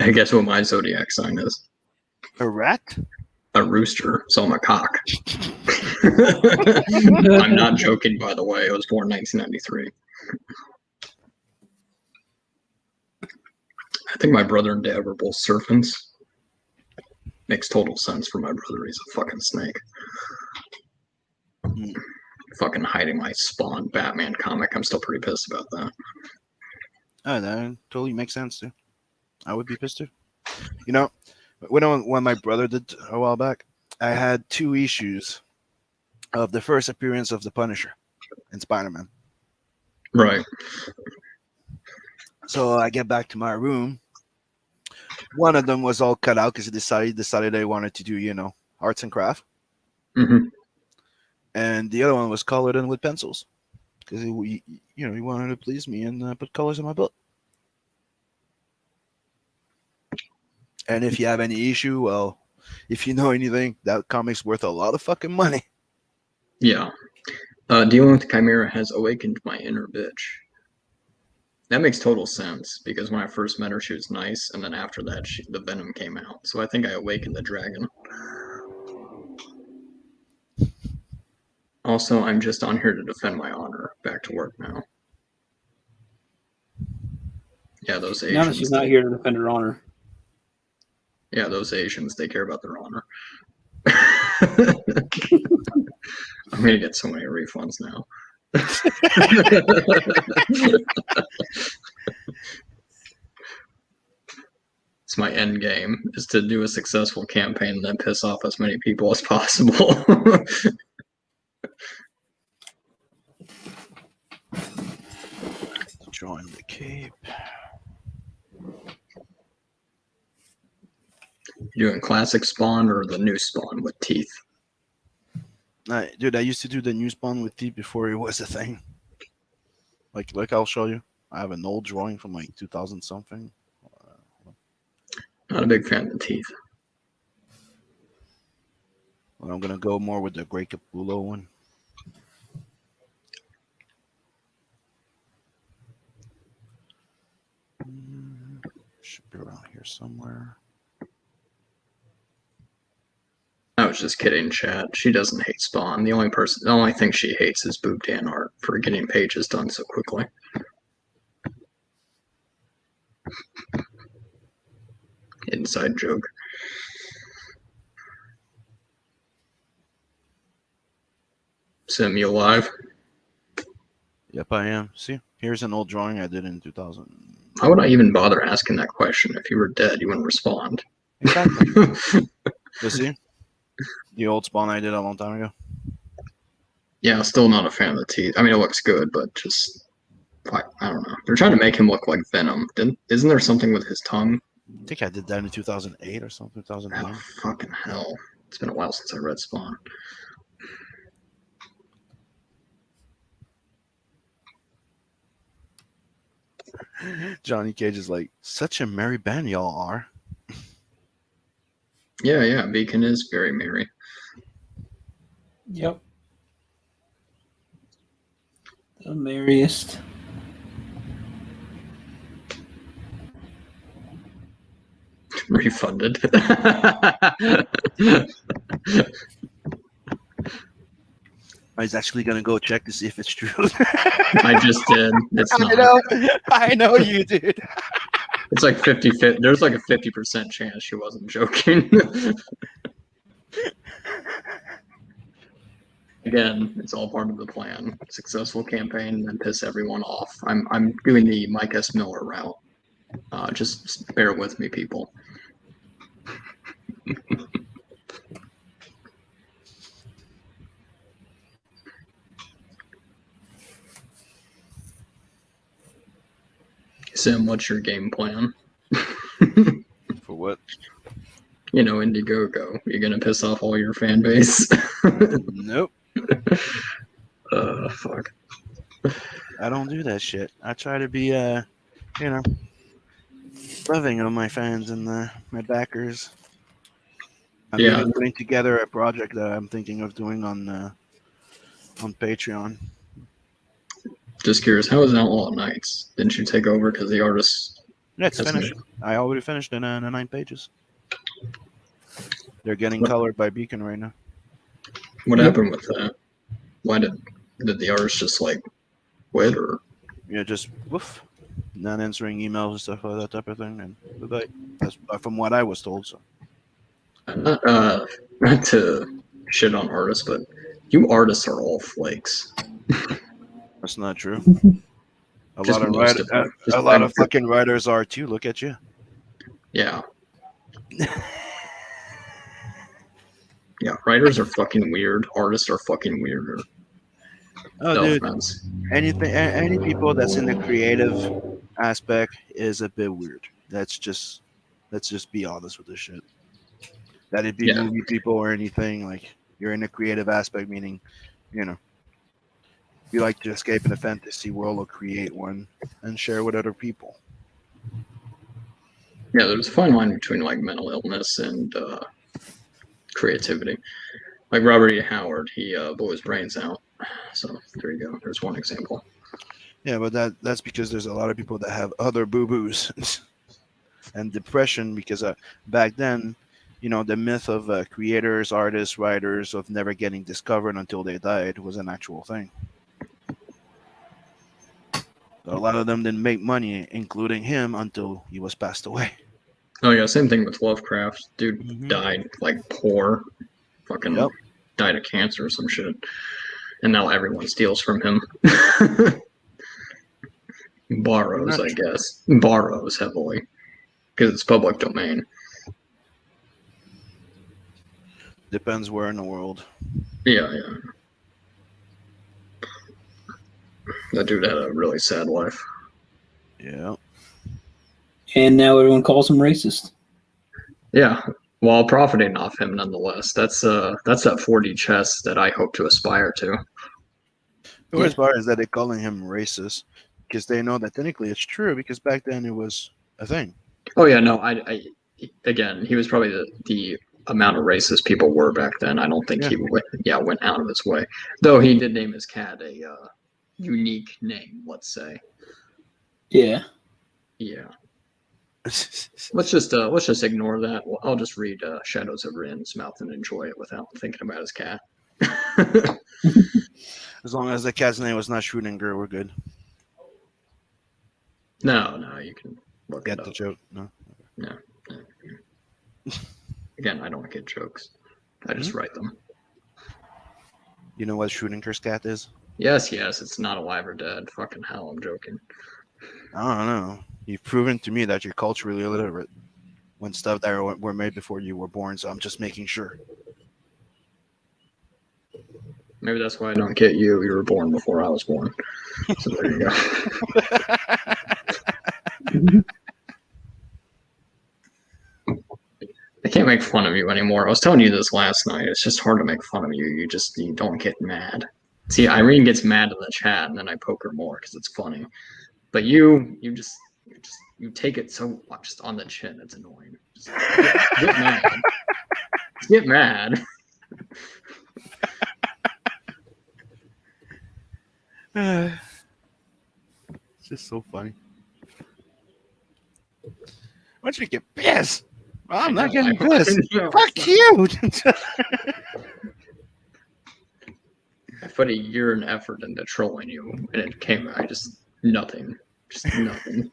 I guess what my zodiac sign is. A rat? A rooster, so I'm a cock. I'm not joking, by the way. I was born 1993. I think my brother and dad were both serpents. Makes total sense for my brother. He's a fucking snake. Fucking hiding my Spawn Batman comic. I'm still pretty pissed about that. Oh, that totally makes sense too. I would be pissed too. When my brother did a while back, I had 2 issues of the first appearance of the Punisher in Spider-Man. Right. So I get back to my room. One of them was all cut out because he decided they wanted to do, arts and craft. Mm-hmm. And the other one was colored in with pencils because he wanted to please me and put colors in my book. And if you have any issue, well, if you know anything, that comic's worth a lot of fucking money. Yeah. Dealing with the Chimera has awakened my inner bitch. That makes total sense because when I first met her, she was nice, and then after that, the venom came out. So I think I awakened the dragon. Also, I'm just on here to defend my honor. Back to work now. Yeah, those Now that she's Asians. not here to defend her honor. Yeah, those Asians, they care about their honor. I'm gonna get so many refunds now. It's my end game is to do a successful campaign and then piss off as many people as possible. Join the cape. You doing classic spawn or the new spawn with teeth? Dude, I used to do the new spawn with teeth before it was a thing. Like I'll show you. I have an old drawing from like 2000 something. Not a big fan of the teeth. Well, I'm gonna go more with the Grey Capullo one. Should be around here somewhere. I was just kidding, chat. She doesn't hate Spawn. The only thing she hates is Boob Dan Art for getting pages done so quickly. Inside joke. Sim, you alive? Yep, I am. See, here's an old drawing I did in 2000. Why would I even bother asking that question? If you were dead, you wouldn't respond. Exactly. You see, the old spawn I did a long time ago. Yeah, still not a fan of the teeth. I mean, it looks good, but just I don't know. They're trying to make him look like Venom. Isn't there something with his tongue? I think I did that in 2008 or something. 2009. Oh, fucking hell! It's been a while since I read Spawn. Johnny Cage is like, such a merry band y'all are. Yeah, Beacon is very merry. Yep. The merriest. Refunded. He's actually gonna go check to see if it's true. I just did. It's not. I know you did. It's like 50-50. There's like a 50% chance she wasn't joking. Again, it's all part of the plan. Successful campaign and piss everyone off. I'm doing the Mike S. Miller route. Just bear with me, people. Sim, what's your game plan? For what? You know, Indiegogo. You're gonna piss off all your fan base. Nope. Fuck. I don't do that shit. I try to be, loving of my fans and my backers. I'm even putting together a project that I'm thinking of doing on Patreon. Just curious, how is Outlaw Nights? Didn't you take over because the artist? Yeah, it's finished. I already finished in 9 pages. They're getting colored by Beacon right now. What happened with that? Why did the artist just like quit or? Yeah, just woof, not answering emails and stuff like that type of thing, and goodbye. That's from what I was told. So, not to shit on artists, but you artists are all flakes. that's not true. A Just lot of fucking writers are too. Look at you. Yeah. Yeah, writers are fucking weird. Artists are fucking weirder. Oh, No dude. offense. Any people that's in the creative aspect is a bit weird. Let's just be honest with this shit. That it be movie people or anything, like you're in the creative aspect, meaning, you like to escape in a fantasy world or create one and share with other people. Yeah, there's a fine line between like mental illness and creativity. Like Robert E. Howard, he blew his brains out. So there you go. There's one example. Yeah, but that's because there's a lot of people that have other boo-boos and depression because back then, the myth of creators, artists, writers of never getting discovered until they died was an actual thing. So a lot of them didn't make money, including him, until he was passed away. Oh yeah, same thing with Lovecraft. Dude Mhm. died like poor, fucking Yep. died of cancer or some shit, and now everyone steals from him. Borrows, I much. guess. Borrows heavily because it's public domain. Depends where in the world. Yeah, yeah. That dude had a really sad life. Yeah. And now everyone calls him racist. Yeah, while profiting off him nonetheless. That's that 4D chess that I hope to aspire to. The worst part is that they're calling him racist because they know that technically it's true because back then it was a thing. Oh yeah, no, again, he was probably the amount of racist people were back then. I don't think Yeah. he went out of his way. Though he did name his cat a unique name, let's say. Yeah. Yeah. Let's just ignore that. I'll just read Shadows Over Innsmouth and enjoy it without thinking about his cat. As long as the cat's name was not Schrödinger, we're good. No, you can look Get it the up. joke? No. No. Again, I don't get jokes. I just write them. You know what Schrödinger's cat is? Yes, it's not alive or dead. Fucking hell, I'm joking. I don't know. You've proven to me that you're culturally illiterate when stuff that were made before you were born, so I'm just making sure. Maybe that's why I don't get you. You were born before I was born. So there you go. I can't make fun of you anymore. I was telling you this last night. It's just hard to make fun of you. You don't get mad. See, Irene gets mad in the chat, and then I poke her more because it's funny. But you take it so just on the chin. It's annoying. Just get mad. Just get mad. It's just so funny. Why don't you get pissed? I'm not getting pissed. Fuck you. I put a year and effort into trolling you, and it came. Nothing. Just nothing.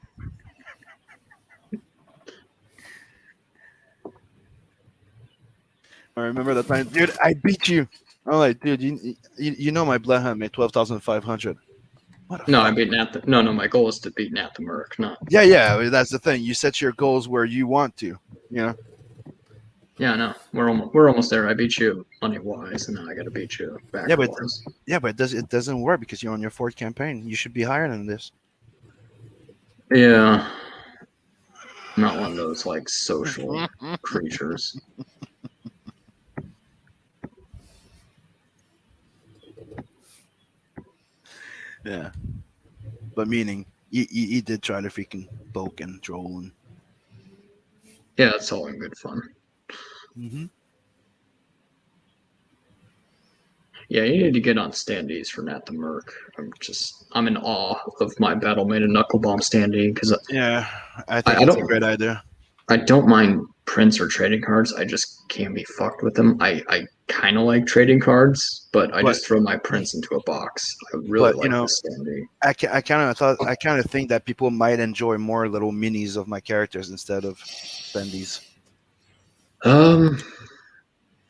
I remember the time, dude. I beat you. I'm like, dude, you know my bloodhound made 12,500. No, I beat Nat. No, my goal is to beat Nat the Merc. Not. Yeah. That's the thing. You set your goals where you want to. Yeah, no, we're almost there. I beat you money wise, and now I got to beat you back wise. But it doesn't work because you're on your fourth campaign. You should be higher than this. Yeah, not one of those like social creatures. Yeah, but meaning you did try to freaking poke and troll and. Yeah, it's all in good fun. Mm-hmm. Yeah, you need to get on standees for Nat the Merc. I'm in awe of my Battle Made in Knuckle Bomb standee because Yeah, I think it's a great idea. I don't mind prints or trading cards. I just can't be fucked with them. I kind of like trading cards, but I just throw my prints into a box. I really like the standee. I kind of think that people might enjoy more little minis of my characters instead of standees.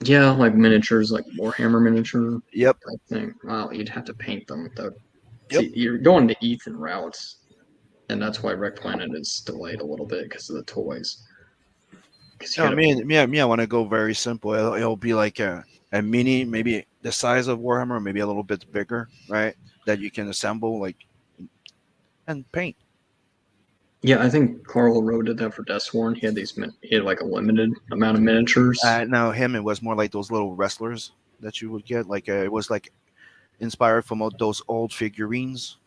Yeah, like miniatures, like Warhammer miniature. Yep. Type thing. Wow, you'd have to paint them though. Yep. See, you're going to Ethan routes, and that's why Wreck Planet is delayed a little bit because of the toys. No, me, I want to go very simple. It'll be like a mini, maybe the size of Warhammer, maybe a little bit bigger, right? That you can assemble and paint. Yeah, I think Carl Rowe did that for Deathsworn. He had like a limited amount of miniatures. No, it was more like those little wrestlers that you would get. Like it was like inspired from those old figurines.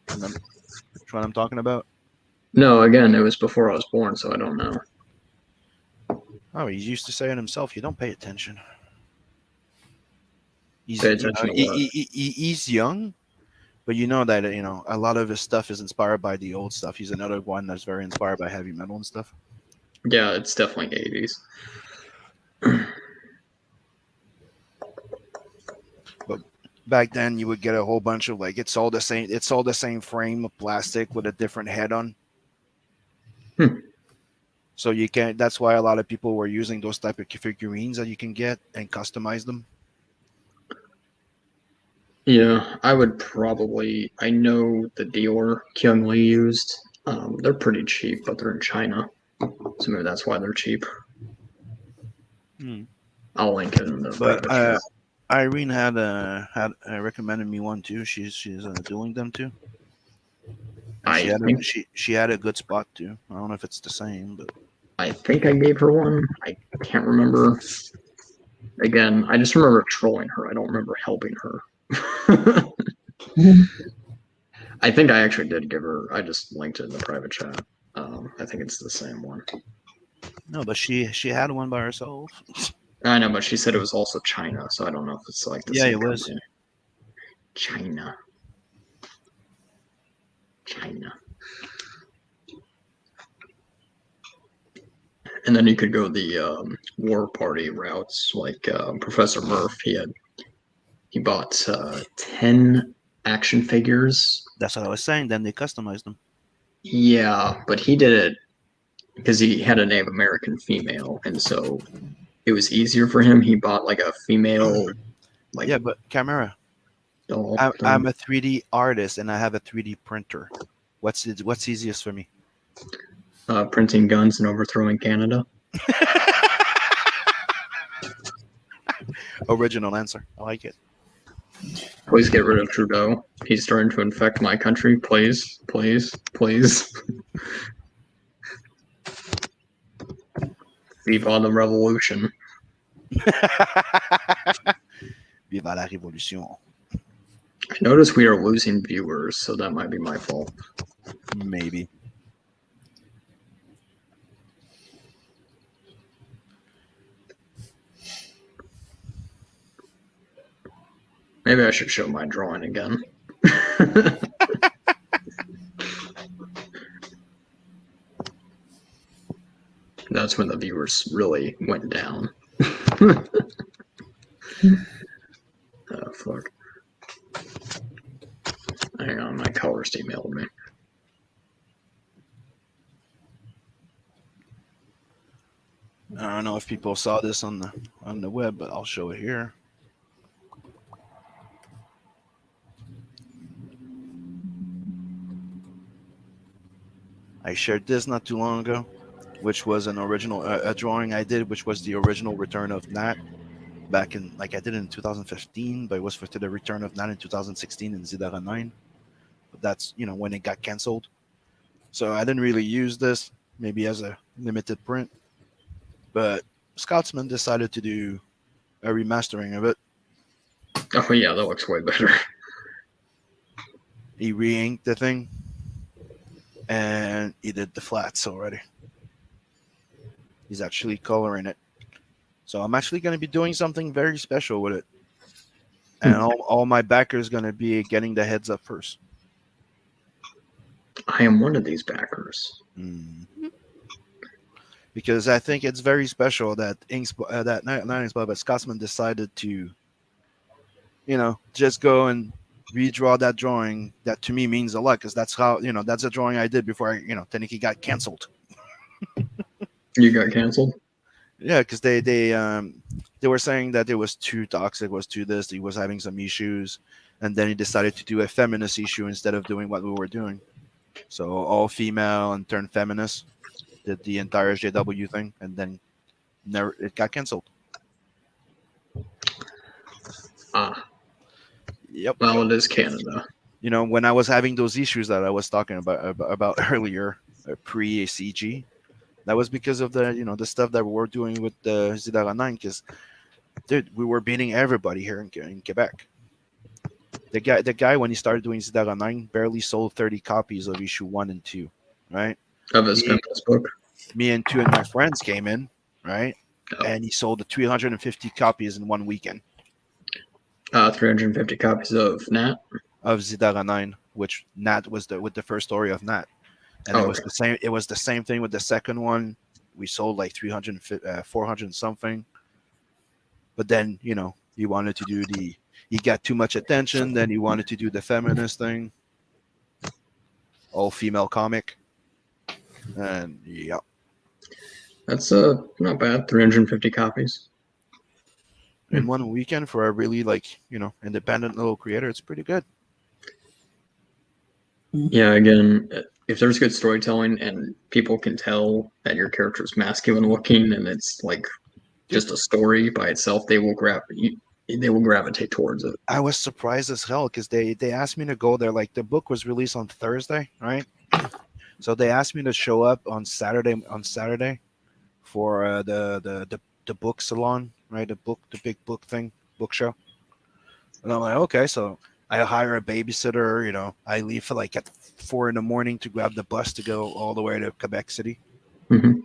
That's what I'm talking about. No, again, it was before I was born, so I don't know. Oh, he used to say it himself. You don't pay attention. He's young, but you know that a lot of his stuff is inspired by the old stuff. He's another one that's very inspired by heavy metal and stuff. Yeah, it's definitely 80s. But back then, you would get a whole bunch of like it's all the same. It's all the same frame of plastic with a different head on. Hmm. So you can. That's why a lot of people were using those type of figurines that you can get and customize them. Yeah, I would probably. I know the dealer Kyung Lee used. They're pretty cheap, but they're in China, so maybe that's why they're cheap. Hmm. I'll link it in the But private chat. Irene had recommended me one too. She's doing them too, and I think she had a good spot too. I don't know if it's the same, but I think I gave her one. I can't remember. Again, I just remember trolling her. I don't remember helping her. I think I actually did give her. I just linked it in the private chat. I think it's the same one. no, but she had one by herself. I know, but she said it was also China, so I don't know if it's like the Yeah, same it was. company. China. China. And then you could go the war party routes, like Professor Murph. He bought 10 action figures. That's what I was saying. Then they customized them. Yeah, but he did it because he had a Native American female, and so it was easier for him. He bought like a female, like Yeah, but camera. doll I'm thing. a 3D artist and I have a 3D printer. What's easiest for me? Printing guns and overthrowing Canada. Original answer. I like it. Please get rid of Trudeau. He's starting to infect my country. Please, please, please. Viva the revolution. Viva la révolution. I notice we are losing viewers, so that might be my fault. Maybe. Maybe I should show my drawing again. That's when the viewers really went down. Oh, fuck. Hang on, my colorist emailed me. I don't know if people saw this on the web, but I'll show it here. I shared this not too long ago, which was an original a drawing I did, which was the original Return of Nat back in like I did it in 2015, but it was for the Return of Nat in 2016 in Zidara 9. But that's when it got canceled, so I didn't really use this maybe as a limited print. But Scotsman decided to do a remastering of it. Oh, yeah, that looks way better. He re-inked the thing, and he did the flats already. He's actually coloring it. So I'm actually going to be doing something very special with it. And all my backers going to be getting the heads up first. I am one of these backers. Because I think it's very special that not Inkspo, but Scotsman decided to, just go and redraw that drawing. That to me means a lot because that's how that's a drawing I did before Teniki got canceled. You got canceled? Yeah, because they were saying that it was too toxic, was too this. He was having some issues, and then he decided to do a feminist issue instead of doing what we were doing. So all female and turned feminist. Did the entire JW thing, and then it got canceled. Yep. Well, it is Canada. When I was having those issues that I was talking about earlier, pre-CG, that was because of the the stuff that we were doing with the Zidara 9. Because, dude, we were beating everybody here in Quebec. The guy when he started doing Zidara 9 barely sold 30 copies of issue 1 and 2, right? Of his feminist book. Me and two of my friends came in, right? Oh. And he sold 350 copies in one weekend. 350 copies of Nat? Of Zidara 9, which Nat was with the first story of Nat. And it was the same thing with the second one. we sold like 300, 400 something. But then, you wanted to do you got too much attention. Then you wanted to do the feminist thing, all female comic. And yeah, That's not bad. 350 copies. in one weekend for a really independent little creator, it's pretty good. Yeah, again, if there's good storytelling and people can tell that your character is masculine looking and it's like just a story by itself, they will gravitate towards it. I was surprised as hell because they asked me to go there. Like the book was released on Thursday, right? So they asked me to show up on Saturday for the book salon, right? The big book thing, book show. And I'm like, okay, so I hire a babysitter. I leave for like at 4 a.m. to grab the bus to go all the way to Quebec City. Mm-hmm.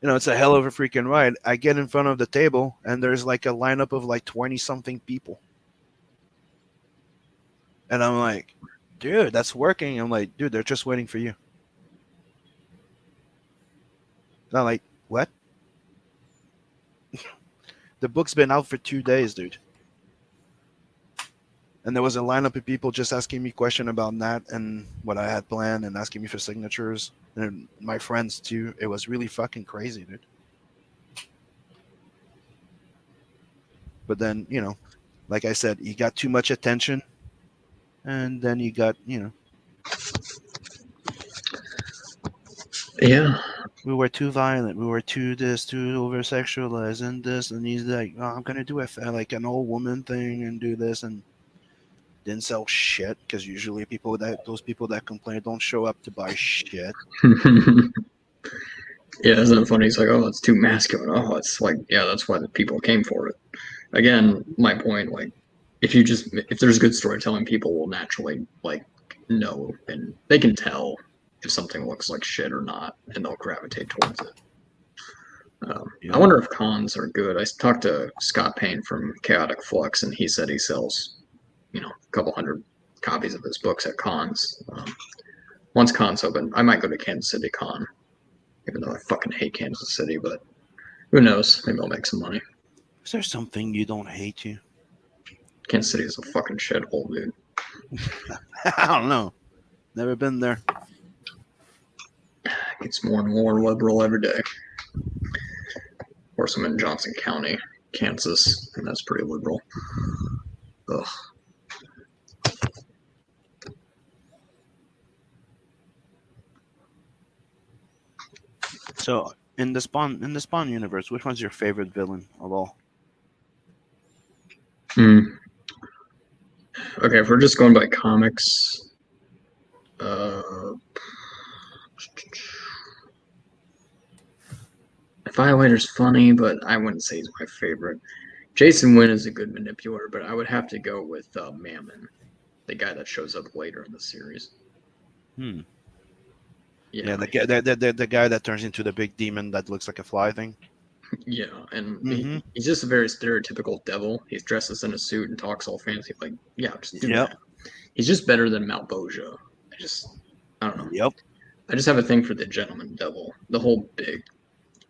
It's a hell of a freaking ride. I get in front of the table and there's like a lineup of like 20 something people. And I'm like, dude, that's working. I'm like, dude, they're just waiting for you. And I'm like, what? The book's been out for 2 days, dude. And there was a lineup of people just asking me questions about that and what I had planned and asking me for signatures. And my friends too. It was really fucking crazy, dude. But then, like I said, you got too much attention. And then you got, Yeah. we were too violent. We were too over sexualized and this. And he's like, oh, I'm going to do like an old woman thing and do this. And didn't sell shit because usually those people that complain don't show up to buy shit. Yeah, isn't it funny? It's like, oh, it's too masculine. Oh, it's like, yeah, that's why the people came for it. Again, my point, like, if there's good storytelling, people will naturally like know and they can tell if something looks like shit or not, and they'll gravitate towards it. Yeah. I wonder if cons are good. I talked to Scott Payne from Chaotic Flux, and he said he sells, a couple hundred copies of his books at cons. Once cons open, I might go to Kansas City Con, even though I fucking hate Kansas City, but who knows? Maybe I'll make some money. Is there something you don't hate you? Kansas City is a fucking shithole, dude. I don't know. Never been there. It's more and more liberal every day. Of course, I'm in Johnson County, Kansas, and that's pretty liberal. Ugh. So in the Spawn universe, which one's your favorite villain of all? Okay, if we're just going by comics, Violator's funny, but I wouldn't say he's my favorite. Jason Wynn is a good manipulator, but I would have to go with Mammon, the guy that shows up later in the series. Yeah, the guy that turns into the big demon that looks like a fly thing. Yeah, and he's just a very stereotypical devil. He dresses in a suit and talks all fancy. Like, yeah, just do that. He's just better than Malboja. I don't know. Yep. I just have a thing for the gentleman devil. The whole big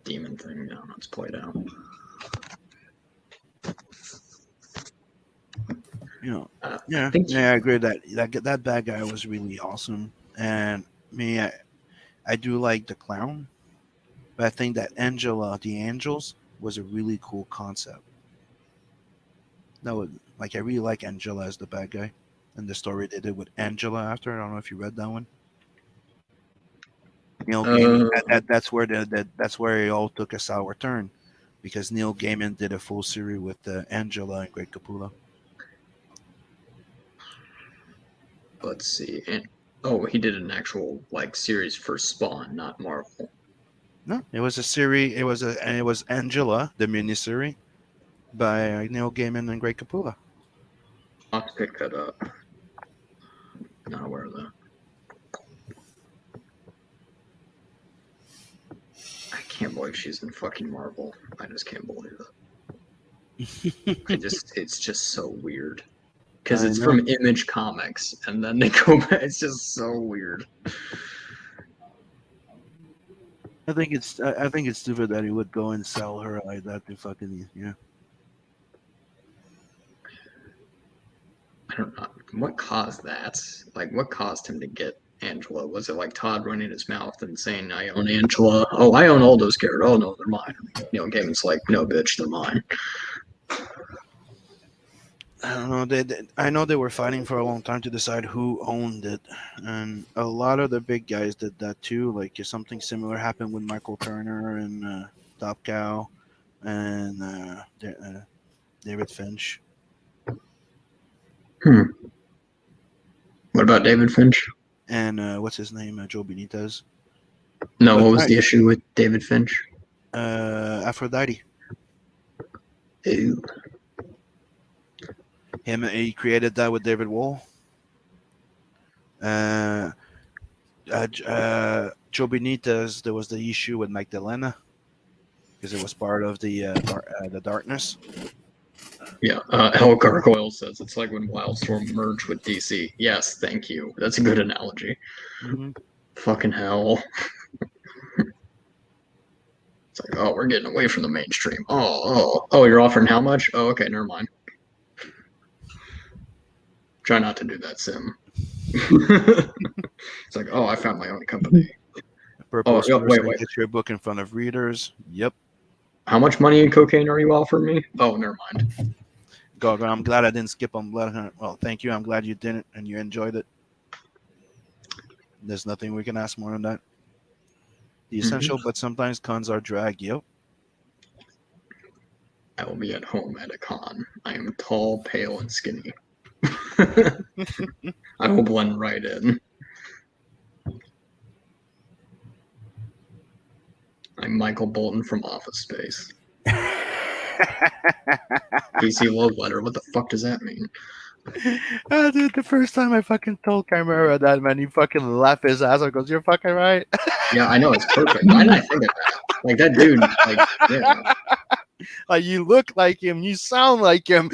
demon thing. I don't know, it's played out. I agree that bad guy was really awesome. And me, I do like the clown, but I think that Angela, the Angels, was a really cool concept. I really like Angela as the bad guy, and the story they did with Angela after. I don't know if you read that one. Neil Gaiman, that's where it all took a sour turn, because Neil Gaiman did a full series with Angela and Greg Capullo. Let's see. He did an actual series for Spawn, not Marvel. No, it was a series. It was Angela, the miniseries by Neil Gaiman and Greg Capullo. I'll have to pick that up. Not aware of that. I can't believe she's in fucking Marvel. I just can't believe it. It's just so weird. Because it's from Image Comics, and then they go back. It's just so weird. I think it's stupid that he would go and sell her like that to fucking yeah. I don't know what caused that. Like, what caused him to get Angela? Was it like Todd running his mouth and saying, "I own Angela"? Oh, I own all those characters. Oh no, they're mine. Gaiman's like, "No, bitch, they're mine." I don't know. I know they were fighting for a long time to decide who owned it, and a lot of the big guys did that too. Like if something similar happened with Michael Turner and Top Cow, and David Finch. What about David Finch? And what's his name? Joe Benitez. No, But what was the issue with David Finch? Aphrodite. Ew. He created that with David Wall. Joe Benitez, there was the issue with Magdalena because it was part of the darkness. Yeah, El Gargoyle says it's like when Wildstorm merged with DC. Yes, thank you. That's a good analogy. Mm-hmm. Fucking hell. It's like, oh, we're getting away from the mainstream. Oh, you're offering how much? Oh, okay, never mind. Try not to do that, Sim. It's like, oh, I found my own company. Purple wait. Get your book in front of readers. Yep. How much money in cocaine are you offering me? Oh, never mind. God, I'm glad I didn't skip on Blood Hunt. Well, thank you. I'm glad you didn't and you enjoyed it. There's nothing we can ask more than that. The essential, but sometimes cons are drag. Yep. I will be at home at a con. I am tall, pale, and skinny. I will blend right in. I'm Michael Bolton from Office Space. DC Love Letter. What the fuck does that mean? Dude, the first time I fucking told Chimera that, man, he fucking laughed his ass off. Goes, "You're fucking right." Yeah, I know, it's perfect. Why didn't I think of that? Like, that dude, like, yeah. Like, you look like him, you sound like him.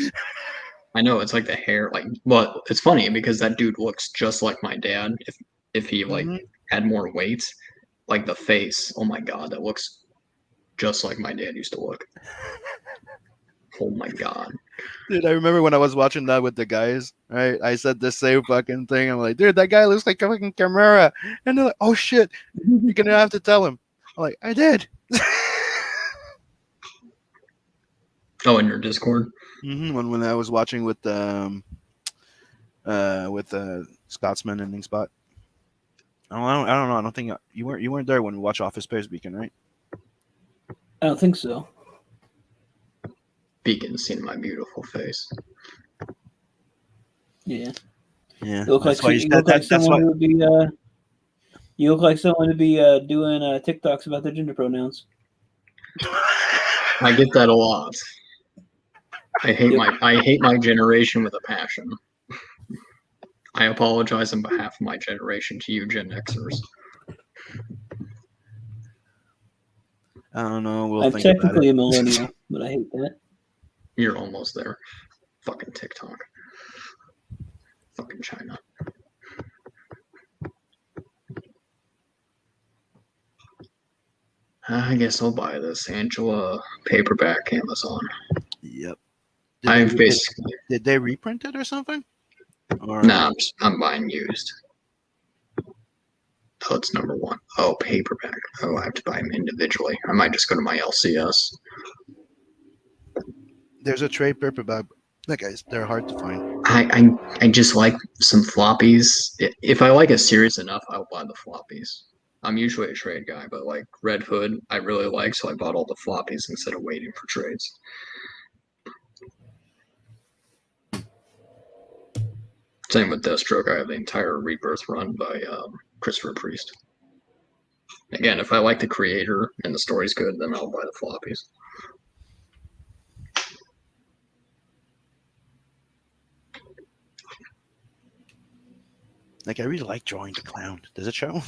I know, it's like the hair, like, but it's funny because that dude looks just like my dad. If he like had more weight, like the face, oh my god, that looks just like my dad used to look. Oh my god. Dude, I remember when I was watching that with the guys, right? I said the same fucking thing. I'm like, dude, that guy looks like a fucking Chimera. And they're like, oh shit, you're gonna have to tell him. I'm like, I did. Oh, in your Discord? When I was watching with Scotsman and Linkspot. I don't know. I don't think you weren't there when we watched Office Space Beacon, right? I don't think so. Beacon's seen my beautiful face. Yeah. Yeah. You look like someone who would be. You look like someone to be doing TikToks about their gender pronouns. I get that a lot. I hate my generation with a passion. I apologize on behalf of my generation to you Gen Xers. I don't know. I'm technically a millennial, but I hate that. You're almost there. Fucking TikTok. Fucking China. I guess I'll buy this Angela paperback Amazon. Yep. Did they reprint it or something? Or... Nah, I'm buying used. Oh, it's number one. Oh, paperback. Oh, I have to buy them individually. I might just go to my LCS. There's a trade paperback. That guys, they're hard to find. I just like some floppies. If I like a series enough, I'll buy the floppies. I'm usually a trade guy, but like Red Hood, I really like, so I bought all the floppies instead of waiting for trades. Same with Deathstroke. I have the entire Rebirth run by Christopher Priest. Again, if I like the creator and the story's good, then I'll buy the floppies. Like, I really like drawing the clown. Does it show?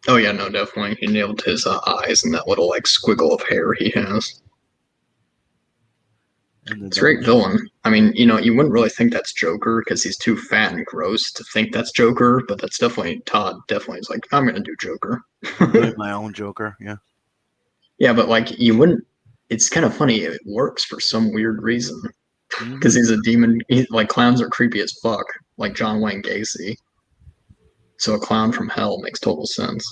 Oh yeah, no, definitely. He nailed his eyes and that little like squiggle of hair he has. It's a great villain. I mean, you wouldn't really think that's Joker because he's too fat and gross to think that's Joker, but that's definitely Todd. Definitely is like, I'm gonna do Joker. I'm doing my own Joker. Yeah. Yeah, but like you wouldn't. It's kind of funny. It works for some weird reason because Mhm. he's a demon. Like clowns are creepy as fuck, like John Wayne Gacy. So a clown from hell makes total sense.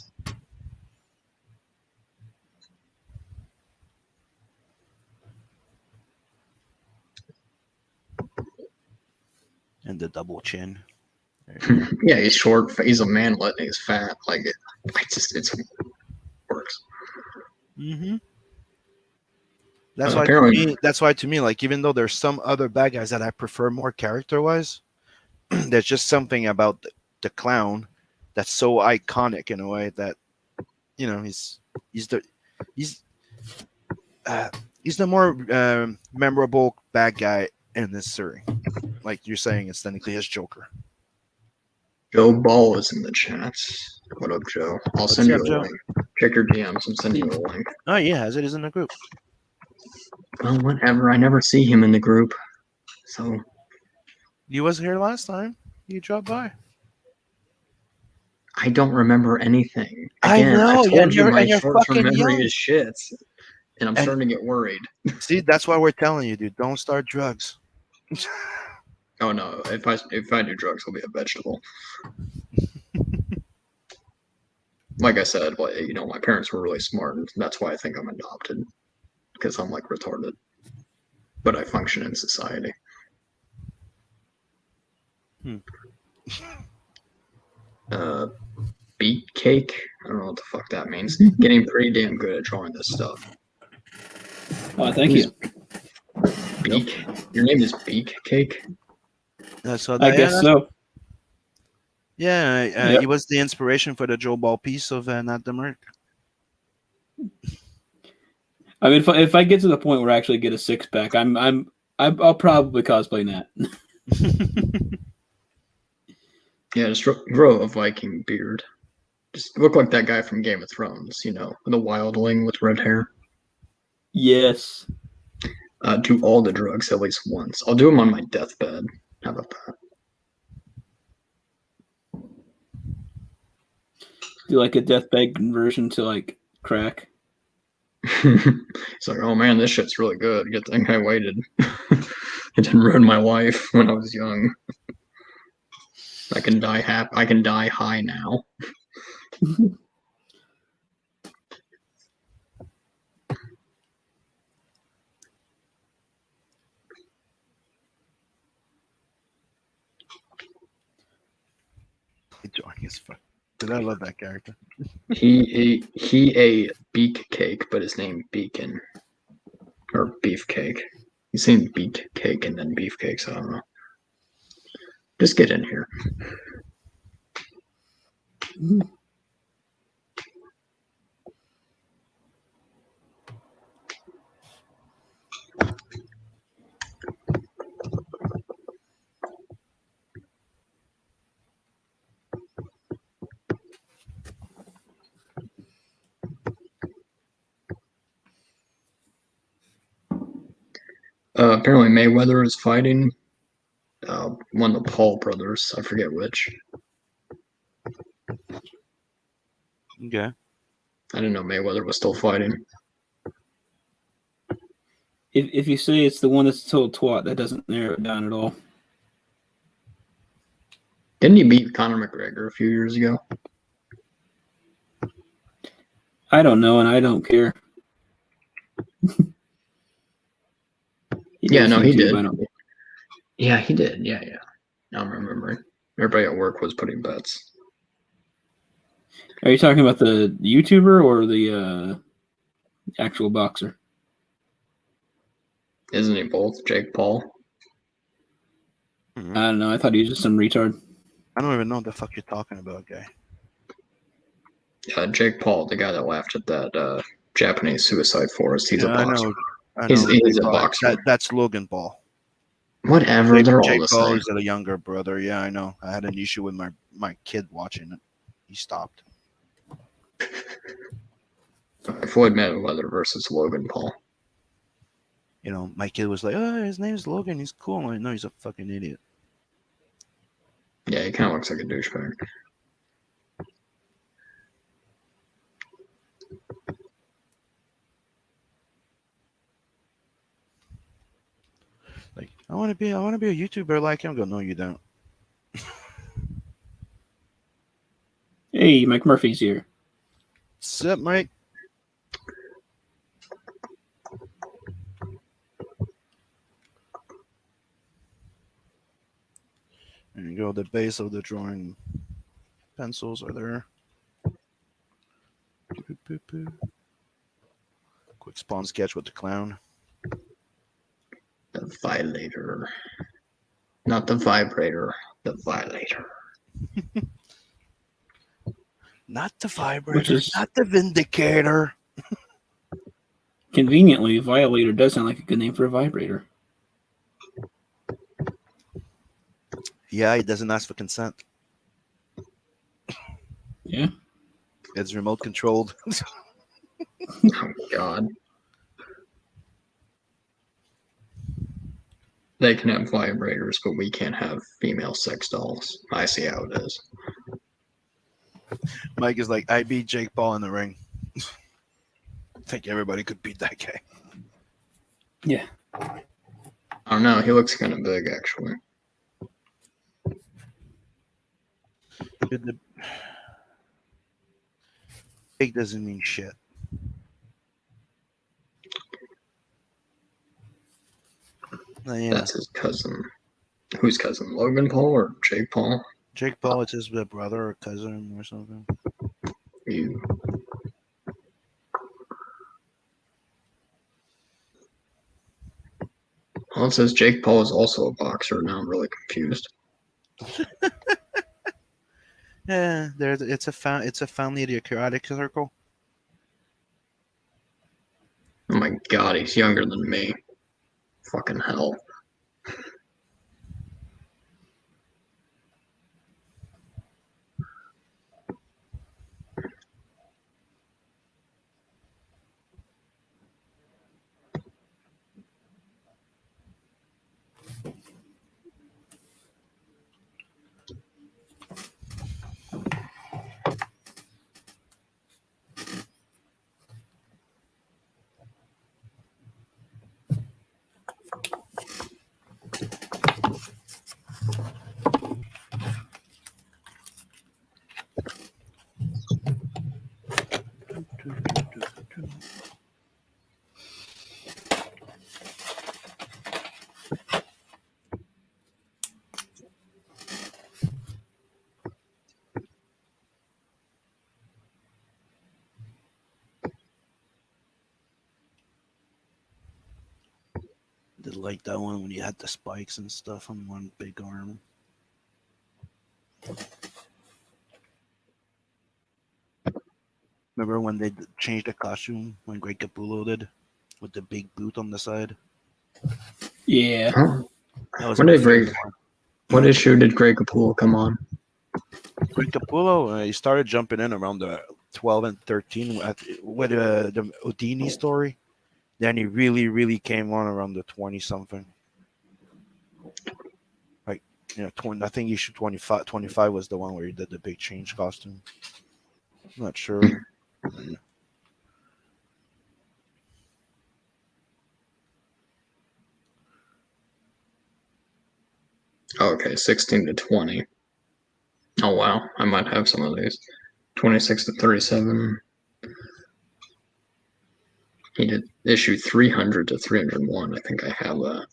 And the double chin. Yeah, he's short. He's a manlet. And he's fat. Like it works. Mm-hmm. That's why to Apparently, me. That's why to me, like even though there's some other bad guys that I prefer more character-wise, there's just something about the clown that's so iconic in a way that he's the he's uh, he's the more memorable bad guy in this series. Like you're saying, it's technically his Joker. Joe Ball is in the chats. What up, Joe? I'll What's send you up, a Joe? link. Check your DMs. I'm sending you a link. Oh yeah, as it is in the group. Well, whatever. I never see him in the group, so You was here last time. You dropped by. I don't remember anything. I Again, I know, told you my and you're short-term fucking memory young. is shit, and I'm And starting to get worried. see, that's why we're telling you, dude. Don't start drugs. Oh no! If I do drugs, I'll be a vegetable. Like I said, my parents were really smart, and that's why I think I'm adopted because I'm like retarded, but I function in society. Hmm. Beat cake. I don't know what the fuck that means. Getting pretty damn good at drawing this stuff. Oh, thank you. Beak. Your name is Beak Cake. So I guess so. Yeah, Yep. he was the inspiration for the Joe Ball piece of Not the Merc. I mean, if I get to the point where I actually get a six pack, I'll probably cosplay Nat. Yeah, just grow a Viking beard. Just look like that guy from Game of Thrones, the wildling with red hair. Yes. Do all the drugs at least once. I'll do them on my deathbed. How about Do like a deathbed conversion to like crack. that? It's like, oh man, this shit's really good. Good thing I waited. It didn't ruin my life when I was young. I can die I can die high now. Enjoying his fuck. Dude, I love that character. He a beak cake, but his name Beacon or beefcake. He's saying beak cake and then beefcake, so I don't know. Just get in here. Apparently Mayweather is fighting one of the Paul brothers. I forget which. Okay. I didn't know Mayweather was still fighting. If you say it's the one that's a total twat, that doesn't narrow it down at all. Didn't he beat Conor McGregor a few years ago? I don't know, and I don't care. Yeah, no, he did. I don't. Yeah, he did. Yeah. Now I'm remembering. Everybody at work was putting bets. Are you talking about the YouTuber or the actual boxer? Isn't he both? Jake Paul? I don't know. I thought he was just some retard. I don't even know what the fuck you're talking about, guy. Jake Paul, the guy that laughed at that Japanese suicide forest. He's a Yeah, boxer. I know. He's a Paul. boxer. That's Logan Paul. Whatever, they're all Jake the Paul same. is a younger brother. Yeah, I know. I had an issue with my kid watching it. He stopped. Floyd Mayweather versus Logan Paul. You know, my kid was like, "Oh, his name's Logan. He's cool." I'm like, "No, he's a fucking idiot." Yeah, he kind of looks like a douchebag. Like, I want to be a YouTuber like him. I go, no, you don't. Hey, Mike Murphy's here. What's up, Mike? There you go. The base of the drawing pencils are there. Quick spawn sketch with the clown. The Violator. Not the vibrator, the Violator. Not the Which vibrator, is not the vindicator. conveniently, Violator does sound like a good name for a vibrator. Yeah, he doesn't ask for consent. Yeah. It's remote controlled. Oh, God. They can have vibrators, but we can't have female sex dolls. I see how it is. Mike is like, I beat Jake Paul in the ring. I think everybody could beat that guy. Yeah. I don't know. He looks kind of big, actually. Dude, the big doesn't mean shit. Yeah. That's his cousin. Whose cousin? Logan Paul or Jake Paul? Jake Paul, it's his brother or cousin or something. You. Well, it says Jake Paul is also a boxer. Now I'm really confused. Yeah, it's a family of the karate circle. Oh my God, he's younger than me. Fucking hell. Did like that one when you had the spikes and stuff on one big arm. Remember when they changed the costume when Greg Capullo did with the big boot on the side? Yeah. Huh? That was When my did Greg? favorite one. What issue did Greg Capullo come on? Greg Capullo, he started jumping in around the 12 and 13 with the Houdini story. Then he really came on around the 20 something. Like, you know, 20, I think issue 25 was the one where he did the big change costume. I'm not sure. Okay, 16 to 20. Oh wow, I might have some of these. 26 to 37. He did issue 300 to 301. I think I have that.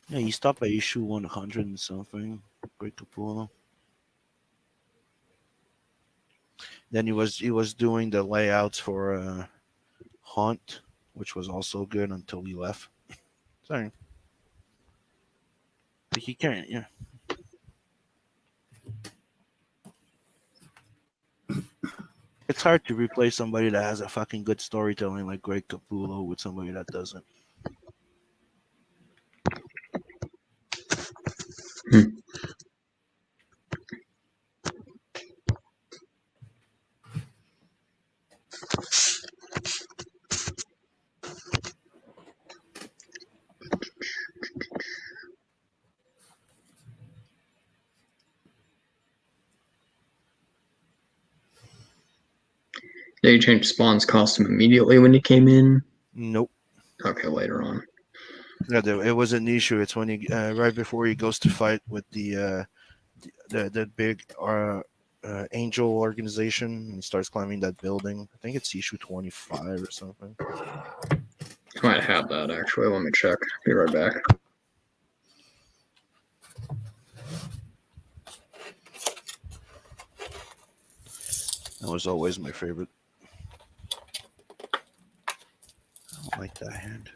Yeah, he stopped by issue 100 and something. Greg Capullo. Then he was doing the layouts for Haunt, which was also good until he left. Sorry. Like he can't, yeah. It's hard to replace somebody that has a fucking good storytelling like Greg Capullo with somebody that doesn't. They changed Spawn's costume immediately when he came in. Nope. Okay, later on. Yeah, it was an issue. It's when he right before he goes to fight with the big angel organization, and he starts climbing that building. I think it's issue 25 or something. I might have that actually. Let me check. Be right back. That was always my favorite. I don't like that hand.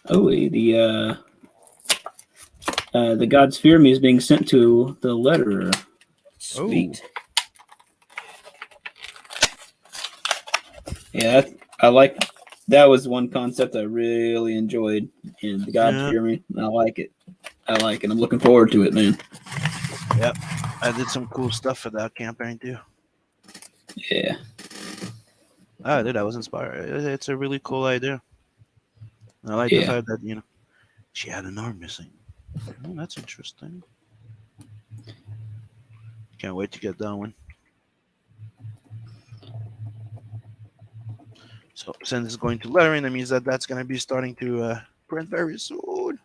Oh, the God's Fear Me is being sent to the letterer. Sweet. Yeah, I like. That was one concept I really enjoyed in the God's Fear Me. I like it. I'm looking forward to it, man. Yep, I did some cool stuff for that campaign too. Yeah. I did. I was inspired. It's a really cool idea. I like the fact that she had an arm missing. Oh, that's interesting. Can't wait to get that one. So since it's going to lettering, that means that that's going to be starting to print very soon.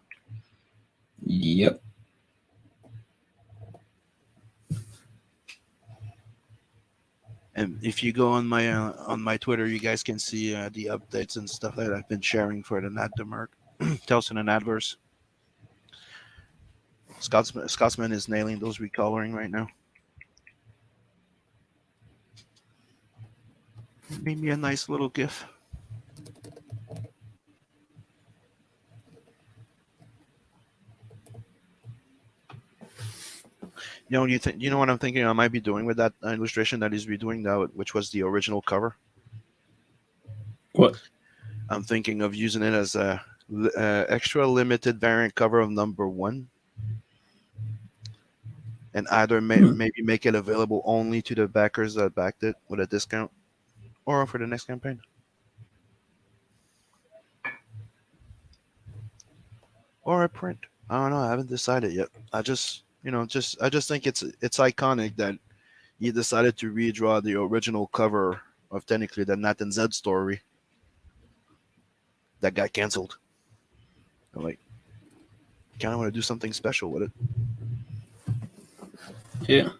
Yep. And if you go on my Twitter, you guys can see the updates and stuff that I've been sharing for the Natdemark, Telson and Adverse. Scotsman is nailing those recoloring right now. Made me a nice little GIF. You know what I'm thinking I might be doing with that illustration that he's redoing now, which was the original cover. What? I'm thinking of using it as a extra limited variant cover of #1, and either maybe make it available only to the backers that backed it with a discount, or for the next campaign. Or a print. I don't know. I haven't decided yet. I just think it's iconic that he decided to redraw the original cover of technically the Nat and Zed story that got canceled. I'm like, kind of want to do something special with it. Yeah.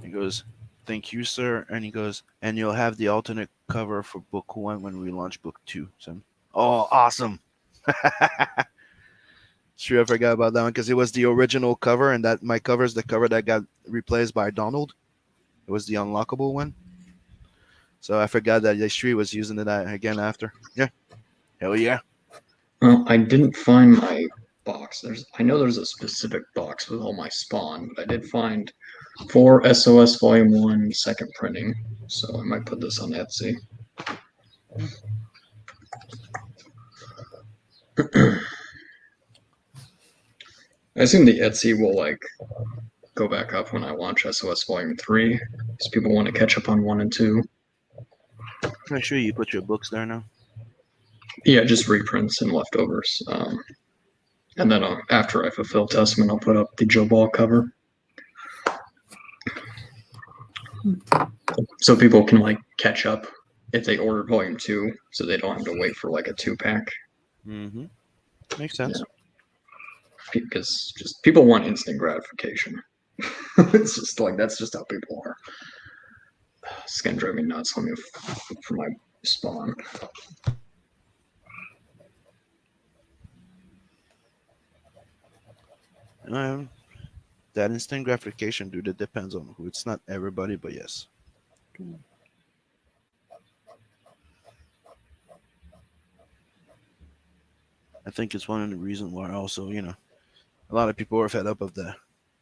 He goes, "Thank you, sir," and he goes, "And you'll have the alternate cover for book 1 when we launch book 2." So, oh, awesome! Sure, I forgot about that one because it was the original cover, and that my cover is the cover that got replaced by Donald. It was the unlockable one. So I forgot that S3 was using it again after. Yeah, hell yeah. Well, I didn't find my box. I know there's a specific box with all my Spawn, but I did find 4 SOS Volume 1 second printing, so I might put this on Etsy. I assume the Etsy will go back up when I launch SOS Volume 3, because people want to catch up on 1 and 2. Make sure you put your books there now. Yeah, just reprints and leftovers. And then after I fulfill Testament, I'll put up the Joe Ball cover. So people can catch up if they order Volume 2, so they don't have to wait for a 2-pack. Mm-hmm. Makes sense. Yeah. Because just people want instant gratification. It's just that's just how people are. It's gonna drive me nuts. Let me for my Spawn. That instant gratification, dude, it depends on who. It's not everybody, but yes. I think it's one of the reasons why also, a lot of people are fed up of the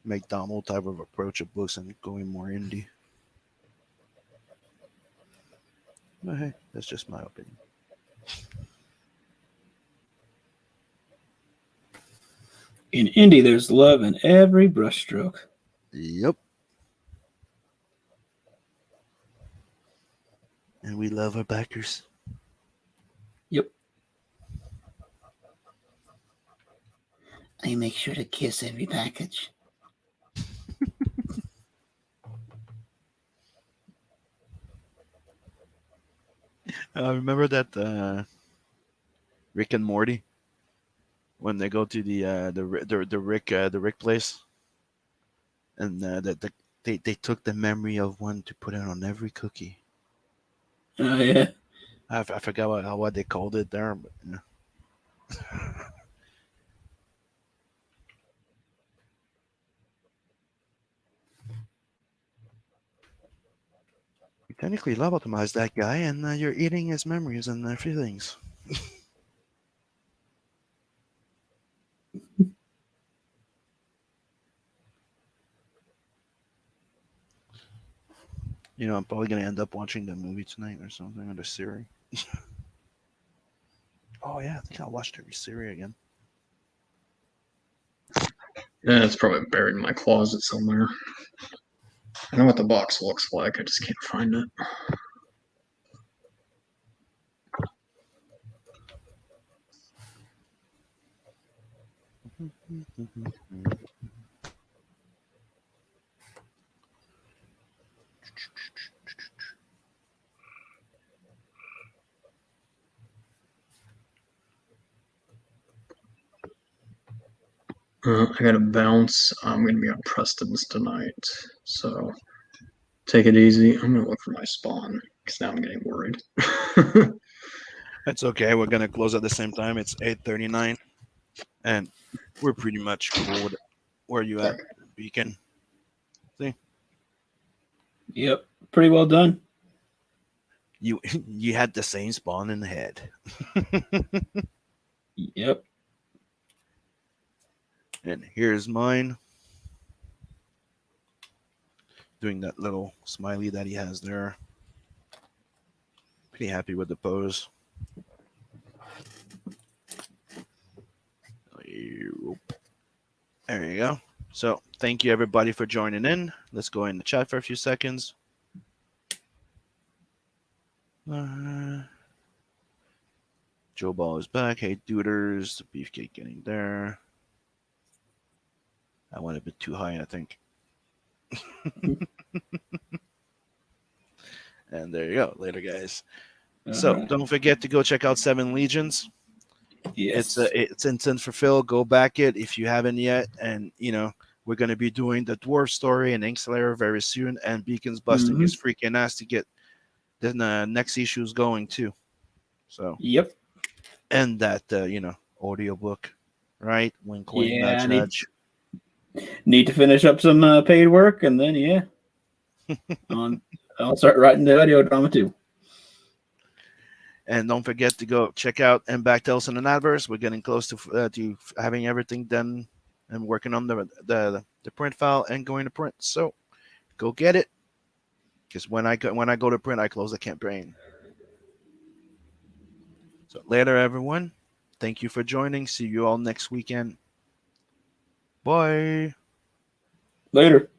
McDonald type of approach of books and going more indie. But hey, that's just my opinion. In indie, there's love in every brushstroke. Yep. And we love our backers. Yep. I make sure to kiss every package. Remember that Rick and Morty when they go to the Rick place, and they took the memory of one to put it on every cookie. Oh yeah. I forgot what they called it there, but yeah. You technically lobotomize that guy, and you're eating his memories and feelings. You know, I'm probably gonna end up watching the movie tonight or something, or the series. Oh yeah, I think I'll watch the series again. Yeah, it's probably buried in my closet somewhere. I know what the box looks like. I just can't find it. I gotta bounce. I'm gonna be on Preston's tonight, so take it easy. I'm gonna look for my spawn because now I'm getting worried. It's okay. We're gonna close at the same time. It's 8:39, and we're pretty much cool with where you at, Okay. Beacon. See, Yep. Pretty well done. you you had the same spawn in the head. Yep. And here's mine, doing that little smiley that he has there. Pretty happy with the pose. There you go. So thank you everybody for joining in. Let's go in the chat for a few seconds. Joe Ball is back. Hey Duders, the beefcake getting there. I went a bit too high, I think. And there you go. Later, guys. So Alright. don't forget to go check out Seven Legions. Yes. It's instant fulfill. Go back it if you haven't yet. And you know, we're gonna be doing the dwarf story and Inkslayer very soon. And Beacon's busting his freaking ass to get the next issues going too. So Yep. and that you know, audiobook, right? Wink wink, Yeah. nudge nudge. Need to finish up some paid work, and then yeah, I'll start writing the audio drama too. And don't forget to go check out and back Tales and Adverse. We're getting close to having everything done and working on the print file and going to print. So go get it, because when I go to print, I close the campaign. So later, everyone. Thank you for joining. See you all next weekend. Bye. Later.